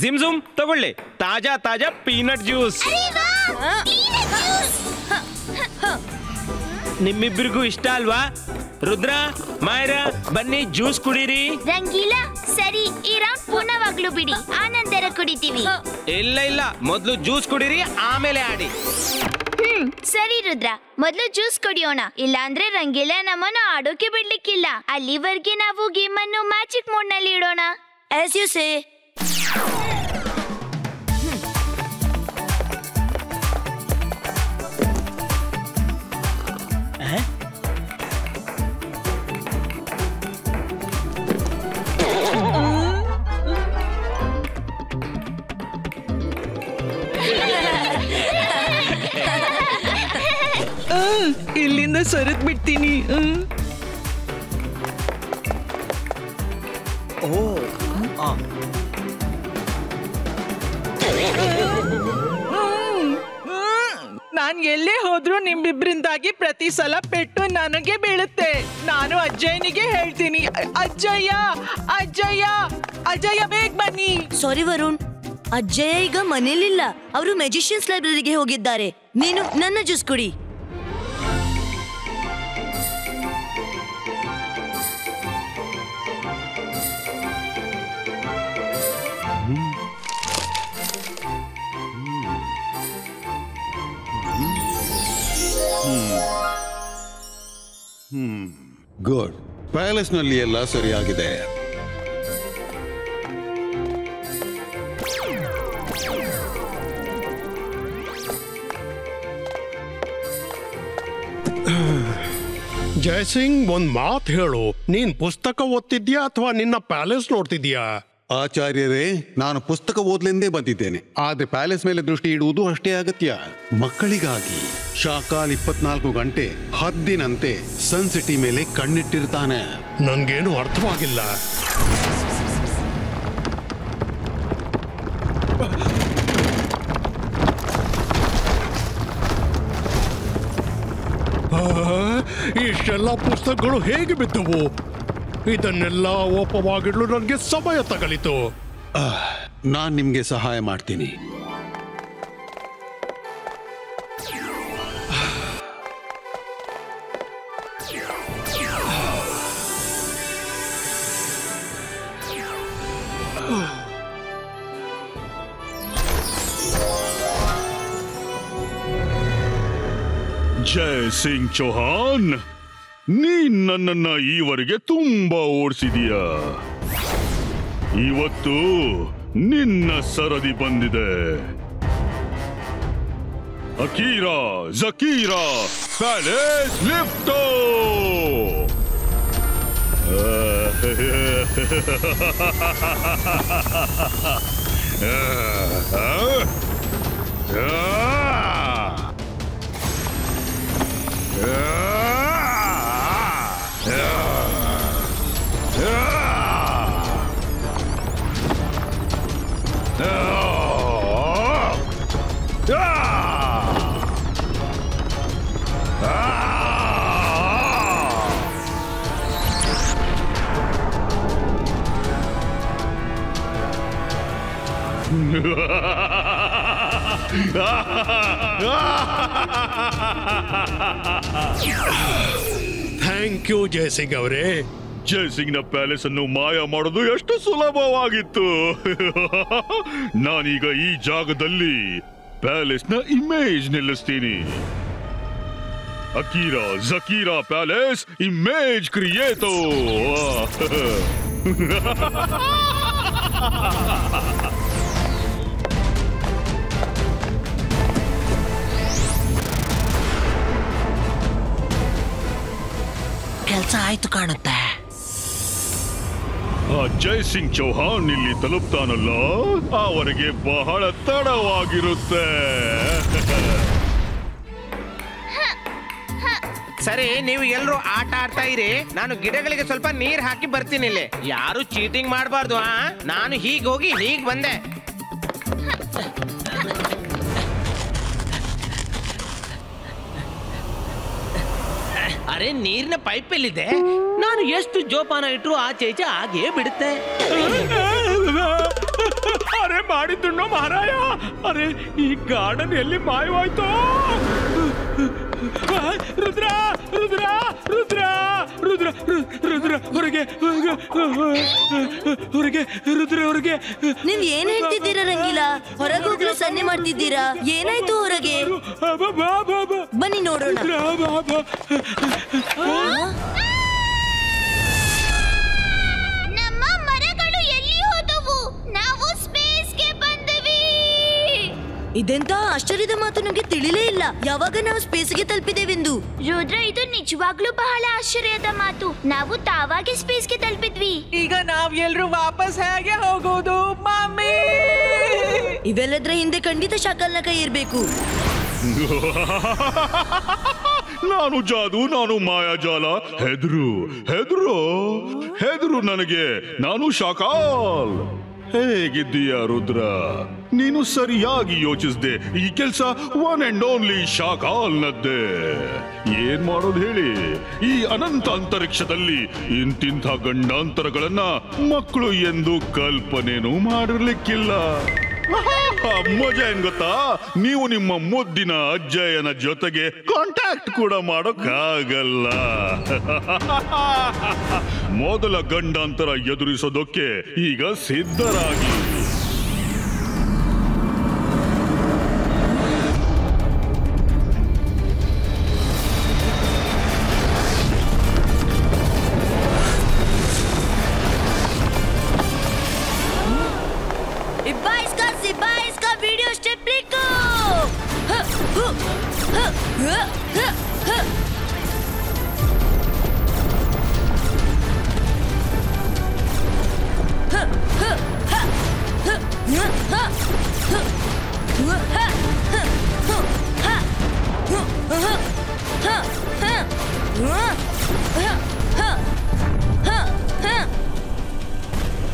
ಜಿಮ್ ಜುಮ್ ತಗೊಳ್ಳಿ, ತಾಜಾ ತಾಜಾ ಪೀನಟ್ ಜ್ಯೂಸ್. ನಿಮ್ಮಿಬ್ಬರಿಗೂ ಇಷ್ಟ ಅಲ್ವಾ? ರುದ್ರ, ಮಾಯರಾ, ಬನ್ನಿ ಜ್ಯೂಸ್ ಕುಡೀರಿ. ರಂಗೀಲಾ, ಸರಿ ಈ ರೌಂಡ್ ಪುನಃವಾಗ್ಲೂ ಬಿಡಿ, ಆನಂತರ ಕುಡಿತೀವಿ. ಇಲ್ಲ ಇಲ್ಲ, ಮೊದ್ಲು ಜ್ಯೂಸ್ ಕುಡೀರಿ, ಆಮೇಲೆ ಆಡಿ. ಸರಿ ರುದ್ರ, ಮೊದ್ಲು ಜ್ಯೂಸ್ ಕುಡಿಯೋಣ, ಇಲ್ಲ ಅಂದ್ರೆ ರಂಗೀಲಾ ನಮ್ಮನ್ನು ಆಡೋಕೆ ಬಿಡ್ಲಿಕ್ಕಿಲ್ಲ. ಅಲ್ಲಿವರೆಗೆ ನಾವು ಗೇಮ್ ಅನ್ನು ಮ್ಯಾಜಿಕ್ ಮೋಡ್ ನಲ್ಲಿ ಇಡೋಣ. As you say. ಇಲ್ಲಿಂದ ಸರಿದ್ ಬಿಡ್ತೀನಿ. ನಾನ್ ಎಲ್ಲೇ ಹೋದ್ರು ನಿಮ್ಮಿಬ್ರಿಂದಾಗಿ ಪ್ರತಿ ಸಲ ಪೆಟ್ಟು ನನಗೆ ಬೀಳುತ್ತೆ. ನಾನು ಅಜ್ಜಯ್ಯನಿಗೆ ಹೇಳ್ತೀನಿ, ಅಜ್ಜಯ್ಯ ಅಜ್ಜಯ್ಯ ಅಜ್ಜಯ್ಯ ಬೇಗ ಬನ್ನಿ. ಸಾರಿ ವರುಣ್, ಅಜ್ಜಯ್ಯ ಈಗ ಮನೇಲಿಲ್ಲ, ಅವರು ಮ್ಯಾಜಿಷಿಯನ್ಸ್ ಲೈಬ್ರರಿಗೆ ಹೋಗಿದ್ದಾರೆ. ನೀನು ನನ್ನ ಜ್ಯೂಸ್ ಕುಡಿ. ಗುಡ್. ಪ್ಯಾಲೇಸ್ನಲ್ಲಿ ಎಲ್ಲ ಸರಿಯಾಗಿದೆ. ಜಯಸಿಂಗ್, ಒಂದ್ ಮಾತು ಹೇಳು, ನೀನ್ ಪುಸ್ತಕ ಓದ್ತಿದ್ಯಾ ಅಥವಾ ನಿನ್ನ ಪ್ಯಾಲೇಸ್ ನೋಡ್ತಿದ್ಯಾ? ಆಚಾರ್ಯರೇ, ನಾನು ಪುಸ್ತಕ ಓದ್ಲೆಂದೇ ಬಂದಿದ್ದೇನೆ, ಆದ್ರೆ ಪ್ಯಾಲೇಸ್ ಮೇಲೆ ದೃಷ್ಟಿ ಇಡುವುದು ಅಷ್ಟೇ ಅಗತ್ಯ. ಮಕ್ಕಳಿಗಾಗಿ ಶಾಕಾಲ್ 24 ಗಂಟೆ ಹದ್ದಿನಂತೆ ಸನ್ ಸಿಟಿ ಮೇಲೆ ಕಣ್ಣಿಟ್ಟಿರ್ತಾನೆ. ನನ್ಗೇನು ಅರ್ಥವಾಗಿಲ್ಲ. ಇಷ್ಟೆಲ್ಲ ಪುಸ್ತಕಗಳು ಹೇಗೆ ಬಿದ್ದವು? ಇದನ್ನೆಲ್ಲ ಓಪವಾಗಿಡ್ಲು ನನಗೆ ಸಮಯ ತಗಲಿತು. ನಾನ್ ನಿಮ್ಗೆ ಸಹಾಯ ಮಾಡ್ತೀನಿ. ಜಯ್ ಸಿಂಗ್ ಚೌಹಾನ್, ನೀನ್ ನನ್ನನ್ನ ಈವರೆಗೆ ತುಂಬಾ ಓಡಿಸಿದೀಯ. ಇವತ್ತು ನಿನ್ನ ಸರದಿ ಬಂದಿದೆ. ಅಕೀರಾ ಜಕೀರಾ ಪ್ಯಾಲೇಸ್ ಲಿಫ್ಟೋ. ಥ್ಯಾಂಕ್ ಯು ಜಯಸಿಂಗ್ ಅವರೇ. ಜಯಸಿಂಗ್ ನ ಪ್ಯಾಲೇಸ್ ಅನ್ನು ಮಾಯ ಮಾಡೋದು ಎಷ್ಟು ಸುಲಭವಾಗಿತ್ತು. ನಾನೀಗ ಈ ಜಾಗದಲ್ಲಿ ಪ್ಯಾಲೇಸ್ ನ ಇಮೇಜ್ ನಿಲ್ಲಿಸ್ತೀನಿ. ಅಕೀರಾ ಜಕೀರಾ ಪ್ಯಾಲೇಸ್ ಇಮೇಜ್ ಕ್ರಿಯೇಟೋ. ಕೆಲಸ ಆಯ್ತು ಕಾಣುತ್ತೆ. ಜಯಸಿಂಗ್ ಚೌಹಾನ್ ಇಲ್ಲಿ ತಲುಪ್ತಾನಲ್ಲ, ಅವರಿಗೆ ಬಹಳ ತಡವಾಗಿರುತ್ತೆ. ಸರಿ, ನೀವು ಎಲ್ಲರೂ ಆಟ ಆಡ್ತಾ ಇರಿ, ನಾನು ಗಿಡಗಳಿಗೆ ಸ್ವಲ್ಪ ನೀರ್ ಹಾಕಿ ಬರ್ತೀನಿ. ಇಲ್ಲಿ ಯಾರು ಚೀಟಿಂಗ್ ಮಾಡಬಾರ್ದು. ನಾನು ಹೀಗೆ ಹೋಗಿ ಹೀಗೆ ಬಂದೆ. ಅರೆ, ನೀರಿನ ಪೈಪ್ ಎಲ್ಲಿದೆ? ನಾನು ನಾನು ಎಷ್ಟು ಜೋಪಾನ ಇಟ್ರು ಆಚೆ ಈಚೆ ಹಾಗೇ ಬಿಡುತ್ತೆ. ಅರೆ ಮಾಡಿದ್ದುಣ್ಣೋ ಮಹಾರಾಯ, ಅರೆ ಈ ಗಾರ್ಡನ್ ಎಲ್ಲಿ ಮಾಯವಾಯ್ತು? ರುದ್ರ ರುದ್ರ ರುದ್ರ ರುದ್ರ ರುದ್ರ ಹೊರಗೆ ಹೊರಗೆ ರುದ್ರ ಹೊರಗೆ. ನೀವ್ ಏನ್ ಹೇಳ್ತಿದ್ದೀರಾ ರಂಗಿಲಾ? ಹೊರಗೆ ಹೋಗ್ಲು ಸನ್ನೆ ಮಾಡ್ತಿದ್ದೀರಾ? ಏನಾಯ್ತು ಹೊರಗೆ? ಬನ್ನಿ ನೋಡೋಣ. ನಮ್ಮ ಮರಗಳು ಎಲ್ಲಿ ಹೋದವು? ನಾವು ಸ್ಪೇಸ್ಗೆ ಬಂದ್ವಿ. ಇದೆಂತ ಆಶ್ಚರ್ಯದ ಮಾತು, ನಮ್ಗೆ ತಿಳಿಲೇ ಇಲ್ಲ ಯಾವಾಗ ನಾವು ಸ್ಪೇಸ್ಗೆ ತಲುಪಿದೇವೆಂದು. ರುದ್ರ, ಇದು ನಿಜವಾಗ್ಲೂ ಬಹಳ ಆಶ್ಚರ್ಯದ ಮಾತು. ನಾವು ತಾವಾಗೆ ಸ್ಪೇಸ್ಗೆ ತಲುಪಿದ್ವಿ. ಈಗ ನಾವ್ ಎಲ್ರು ವಾಪಸ್ ಹೇಗೆ ಹೋಗೋದು ಮಮ್ಮಿ? ಇವೆಲ್ಲದ್ರ ಹಿಂದೆ ಖಂಡಿತ ಶಾಕಲ್ನ ಕೈ ಇರ್ಬೇಕು. ನಾನು ಜಾದು, ನಾನು ಮಾಯಾಜಾಲ. ಹೆದ್ರು ಹೆದ್ರು ಹೆದ್ರು ನನಗೆ. ನಾನು ಶಾಕಾಲ್. ಹೇಗಿದ್ದೀಯ ರುದ್ರ? ನೀನು ಸರಿಯಾಗಿ ಯೋಚಿಸ್ದೆ. ಈ ಕೆಲಸ ಒನ್ ಅಂಡ್ ಓನ್ಲಿ ಶಾಕಾಲ್ನದ್ದೇ. ಏನ್ ಮಾಡೋದು ಹೇಳಿ? ಈ ಅನಂತ ಅಂತರಿಕ್ಷದಲ್ಲಿ ಇಂತಿಂಥ ಗಂಡಾಂತರಗಳನ್ನ ಮಕ್ಕಳು ಎಂದು ಕಲ್ಪನೆನೂ ಮಾಡಿರ್ಲಿಕ್ಕಿಲ್ಲ. ಮಜಾ ಏನ್ ಗೊತ್ತಾ? ನೀವು ನಿಮ್ಮ ಮುದ್ದಿನ ಅಜ್ಜಯ್ಯನ ಜೊತೆಗೆ ಕಾಂಟ್ಯಾಕ್ಟ್ ಕೂಡ ಮಾಡೋಕ್ಕಾಗಲ್ಲ. ಮೊದಲ ಗಂಡಾಂತರ ಎದುರಿಸೋದಕ್ಕೆ ಈಗ ಸಿದ್ಧರಾಗಿ. ವಿಡಿಯೋ ಸ್ಟೆಪ್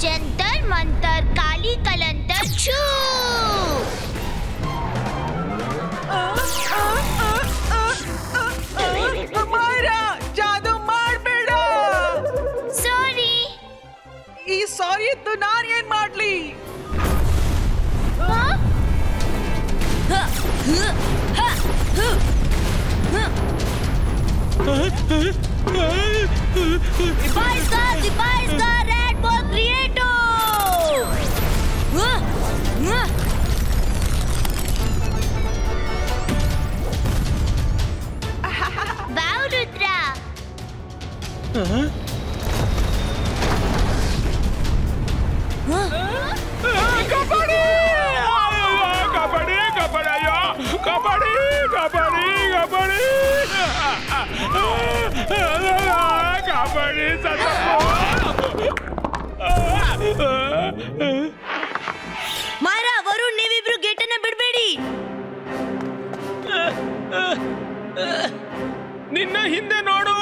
जंतर मंतर काली कलंतर छू. ಜಾದು ಮಾಡಬೇಡ. ಸಾರಿ. ಈ ಸಾರಿ ಇತ್ತು ನಾನು ಏನ್ ಮಾಡ್ಲಿ? ರೆಡ್ ಬಾಲ್ ಕ್ರಿಯೇಟೋ. ವಾವ್ ರುದ್ರ. ಕಬಡ್ಡಿ ಕಬಡ್ಡಿ ಕಬಡ್ಡಿ ಅಯ್ಯೋ ಕಬಡ್ಡಿ ಕಬಡ್ಡಿ ಕಬಡ್ಡಿ ಕಬಡ್ಡಿ ಮಾರಾ, ವರುಣ್, ನೀವಿಬ್ರು ಗೇಟನ್ನ ಬಿಡ್ಬೇಡಿ. ನಿನ್ನ ಹಿಂದೆ ನೋಡು.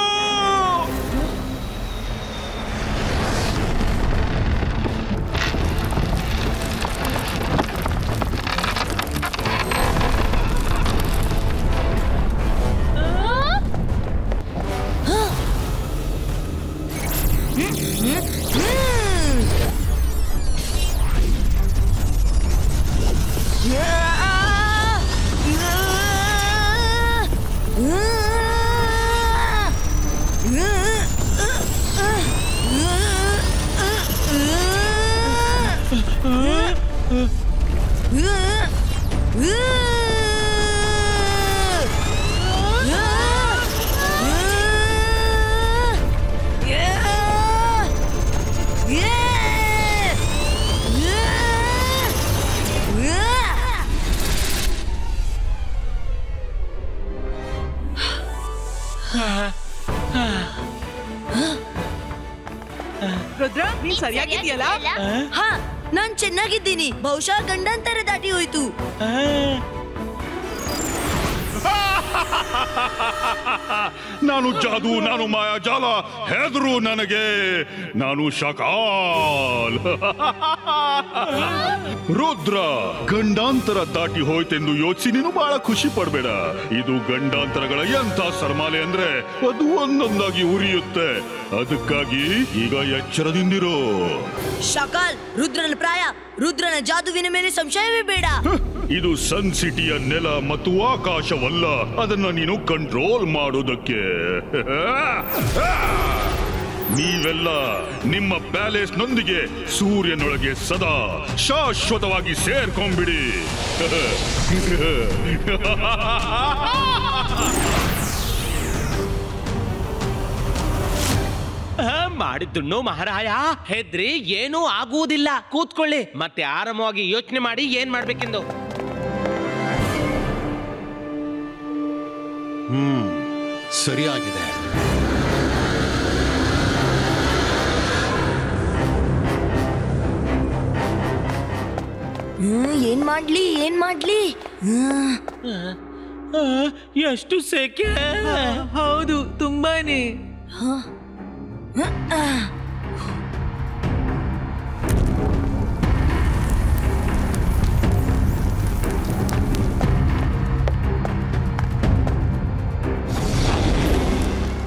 ರುದ್ರ, ನೀನ್ ಸರಿಯಾಗಿದ್ಯಲ್ಲ? ಹಾ, ನಾನ್ ಚೆನ್ನಾಗಿದ್ದೀನಿ. ಬಹುಶಃ ಗಂಡಾಂತರ ದಾಟಿ ಹೋಯ್ತು. ನಾನು ಜಾದು, ನಾನು ಮಾಯಾಜಾಲ, ಹೆದರು ನನಗೆ, ನಾನು ಶಕಾಲ್. ರುದ್ರ, ಗಂಡಾಂತರ ದಾಟಿ ಹೋಯ್ತೆಂದು ಯೋಚಿಸಿ ನೀನು ಬಹಳ ಖುಷಿ ಪಡ್ಬೇಡ. ಇದು ಗಂಡಾಂತರಗಳ ಎಂಥ ಸರ್ಮಾಲೆ ಅಂದ್ರೆ ಅದು ಒಂದೊಂದಾಗಿ ಉರಿಯುತ್ತೆ. ಅದಕ್ಕಾಗಿ ಈಗ ಎಚ್ಚರದಿಂದಿರೋ. ಶಕಾಲ್, ರುದ್ರನ ಪ್ರಾಯ, ರುದ್ರನ ಜಾದುವಿನ ಮೇಲೆ ಸಂಶಯವೇ ಬೇಡ. ಇದು ಸನ್ ಸಿಟಿಯ ನೆಲ ಮತ್ತು ಆಕಾಶವಲ್ಲ, ಅದನ್ನ ನೀನು ಕಂಟ್ರೋಲ್ ಮಾಡೋದಕ್ಕೆ. ನೀವೆಲ್ಲ ನಿಮ್ಮ ಪ್ಯಾಲೇಸ್ನೊಂದಿಗೆ ಸೂರ್ಯನೊಳಗೆ ಸದಾ ಶಾಶ್ವತವಾಗಿ ಸೇರ್ಕೊಂಡ್ಬಿಡಿ. ಮಾಡಿದ್ದುಣ್ಣು ಮಹಾರಾಯ, ಹೆದ್ರಿ ಏನೂ ಆಗುವುದಿಲ್ಲ. ಕೂತ್ಕೊಳ್ಳಿ, ಮತ್ತೆ ಆರಾಮವಾಗಿ ಯೋಚನೆ ಮಾಡಿ ಏನ್ ಮಾಡ್ಬೇಕೆಂದು. ಸರಿಯಾಗಿದೆ. ಏನ್ ಮಾಡ್ಲಿ? ಎಷ್ಟು ಸೆಕೆ. ಹೌದು, ತುಂಬಾನೇ.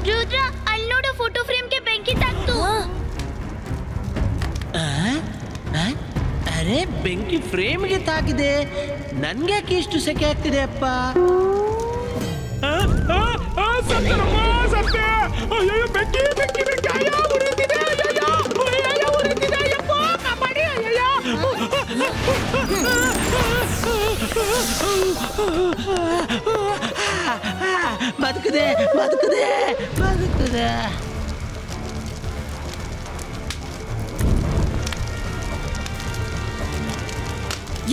ರುದ್ರ, ಅಲ್ಲಿ ನೋಡು, ಫೋಟೋ ಫ್ರೇಮ್ಗೆ ಬೆಂಕಿ ತಾಕ್ತು. ಅರೆ, ಬೆಂಕಿ ಫ್ರೇಮ್ಗೆ ತಾಗಿದೆ. ನನ್ಗ್ಯಾಕೆ ಇಷ್ಟು ಸೆಕೆ ಆಗ್ತಿದೆ ಅಪ್ಪ? ಬದುಕದೆ.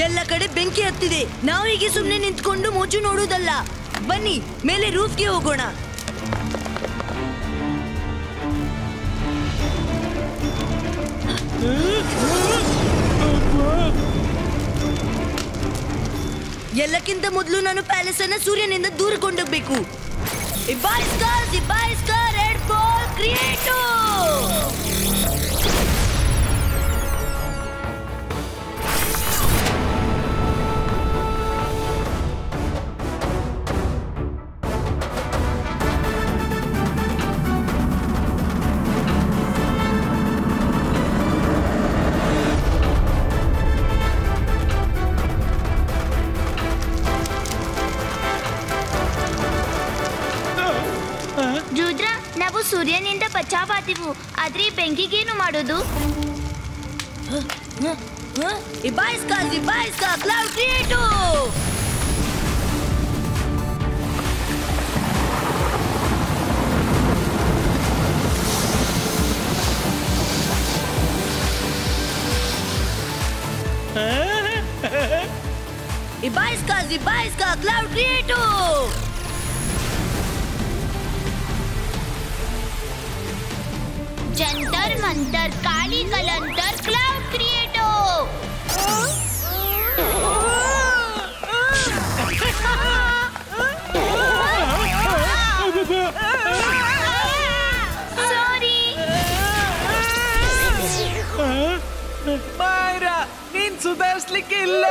ಎಲ್ಲ ಕಡೆ ಬೆಂಕಿ ಹತ್ತಿದೆ. ನಾವು ಹೀಗೆ ಸುಮ್ಮನೆ ನಿಂತ್ಕೊಂಡು ಮೋಜು ನೋಡುವುದಲ್ಲ. ಬನ್ನಿ, ಮೇಲೆ ರೂಫ್ಗೆ ಹೋಗೋಣ. ಎಲ್ಲಕ್ಕಿಂತ ಮೊದಲು ನಾನು ಪ್ಯಾಲೇಸ್ ಅನ್ನ ಸೂರ್ಯನಿಂದ ದೂರ ಕೊಂಡೋಗ್ಬೇಕು. ರೆಡ್ ಬಾಲ್ ಕ್ರಿಯೇಟೋ. ರುದ್ರ, ನಾವು ಸೂರ್ಯನಿಂದ ಬಚಾವಾದೆವು, ಆದ್ರೆ ಈ ಬೆಂಕಿಗೇನು ಮಾಡೋದು? ಕ್ಲೌಡ್ ಕ್ರಿಯೇಟೋ. ಕ್ಲೌಡ್ ಕ್ರಿಯೇಟೋ. जंतर मंतर काली कलंतर क्लाउड क्रिएटो. सॉरी ಮಾಯರಾ, ನೀನ್ ಸುಧಾರಿಸ್ಲಿಕ್ಕಿಲ್ಲ.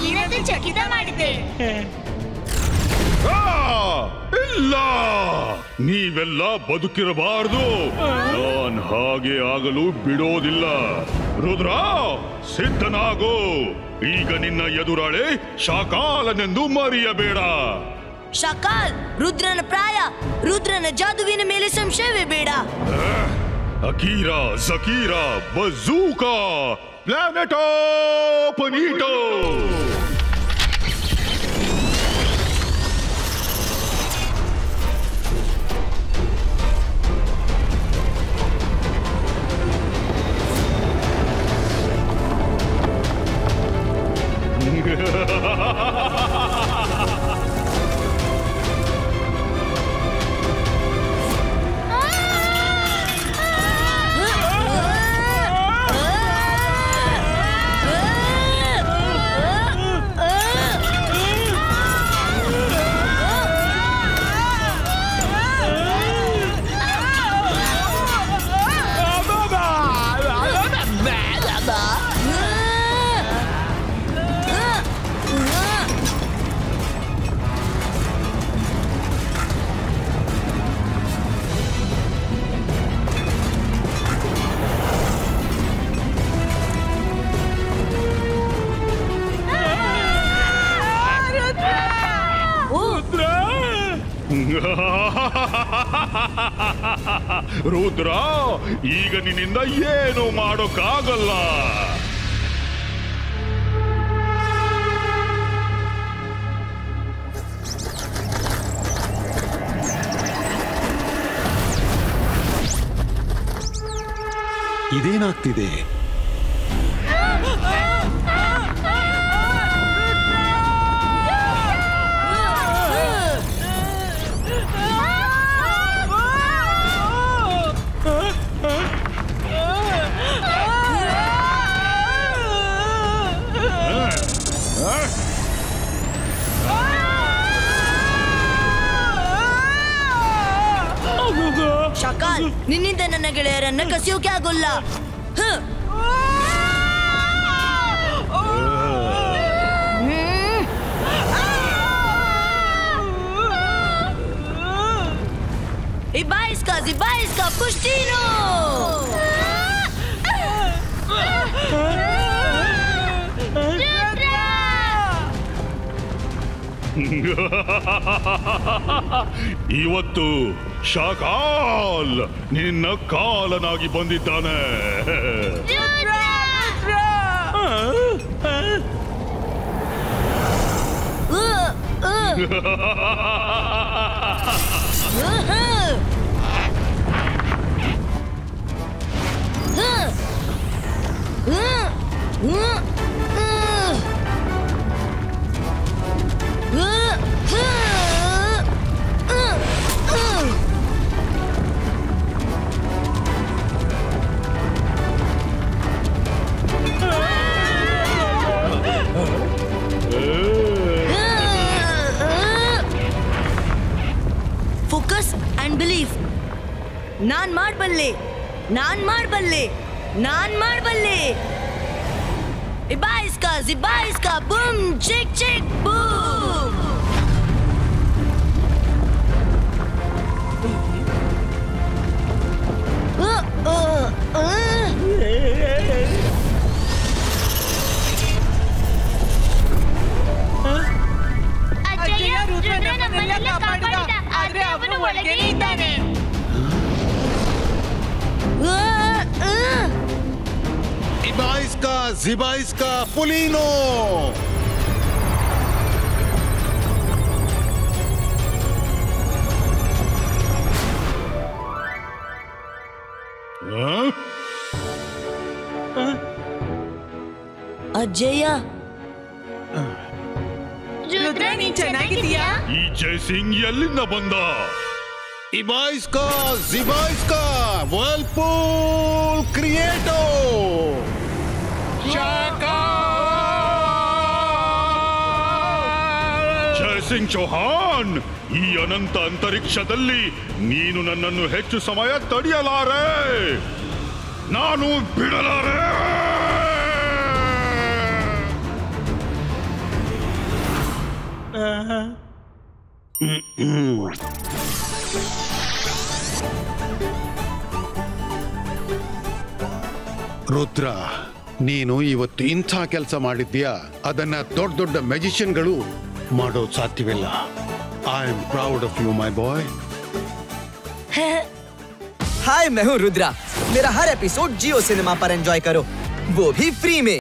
ನೀನದು ಚಕಿತ ಮಾಡಿದೆ. ಇಲ್ಲ, ನೀವೆಲ್ಲ ಬದುಕಿರಬಾರದು. ನಾನ್ ಹಾಗೆ ಆಗಲು ಬಿಡೋದಿಲ್ಲ. ರುದ್ರ, ಸಿದ್ಧನಾಗು. ಈಗ ನಿನ್ನ ಎದುರಾಳೆ ಶಾಕಾಲನೆಂದು ಮರೆಯಬೇಡ. ಶಕಾಲ್, ರುದ್ರನ ಪ್ರಾಯ, ರುದ್ರನ ಜಾದುವಿನ ಮೇಲೆ ಸಂಶಯವೇ ಬೇಡ. ಅಕೀರಾ, ಜಕೀರಾ, ಬಜೂಕಾ, ಪ್ಲಾನೆಟೋ ಪನೀಟೋ. ರುದ್ರ, ಈಗ ನಿನ್ನಿಂದ ಏನು ಮಾಡೋಕ್ಕಾಗಲ್ಲ. ಇದೇನಾಗ್ತಿದೆ? ಶಕಾಲ್, ನಿನ್ನಿಂದ ನನ್ನ ಗೆಳೆಯರನ್ನ ಕಸಿಯೋಕೆ ಆಗೋಲ್ಲ. Ibaiska, Pustino! ಇವತ್ತು ಶಾಕಾಲ್ ನಿನ್ನ ಕಾಲನಾಗಿ ಬಂದಿದ್ದಾನೆ. Focus and believe. Non ಮಾಡ್ಬಲ್ಲೆ. Ibaiska, boom, chick, boom. ಅಜ್ಜಯ್ಯ, ರುದ್ರ ನಮ್ಮನ್ನೆಲ್ಲ ಕಾಪಾಡಿದ, ಆದ್ರೆ ಅವನು ಒಳಗೇ ಇದ್ದಾನೆ. Zibaiska, Pulino! ಅಜ್ಜಯ್ಯ, ರುದ್ರ, ನೀನ್ ಚೆನ್ನಾಗಿದ್ದೀಯಾ? ಈ ಜೈಸಿಂಗ್ ಎಲ್ಲಿಂದ ಬಂದ? Zibaiska, Whirlpool Creator! Jai Singh Chauhan, ಈ ಅನಂತ ಅಂತರಿಕ್ಷದಲ್ಲಿ ನೀನು ನನ್ನನ್ನು ಹೆಚ್ಚು ಸಮಯ ತಡೆಯಲಾರೆ. ನಾನು ಬಿಡಲಾರೆ. ರುದ್ರ, ನೀನು ಇವತ್ತು ಇಂಥ ಕೆಲಸ ಮಾಡಿದ್ಯಾ, ಅದನ್ನ ದೊಡ್ಡ ಮ್ಯಾಜಿಷಿಯನ್ಗಳು ಮಾಡೋದು ಸಾಧ್ಯವಿಲ್ಲ. I am proud of you my boy. Hi, मैं हूँ रुद्रा। मेरा हर एपिसोड जियो सिनेमा पर एंजॉय करो, वो भी फ्री में।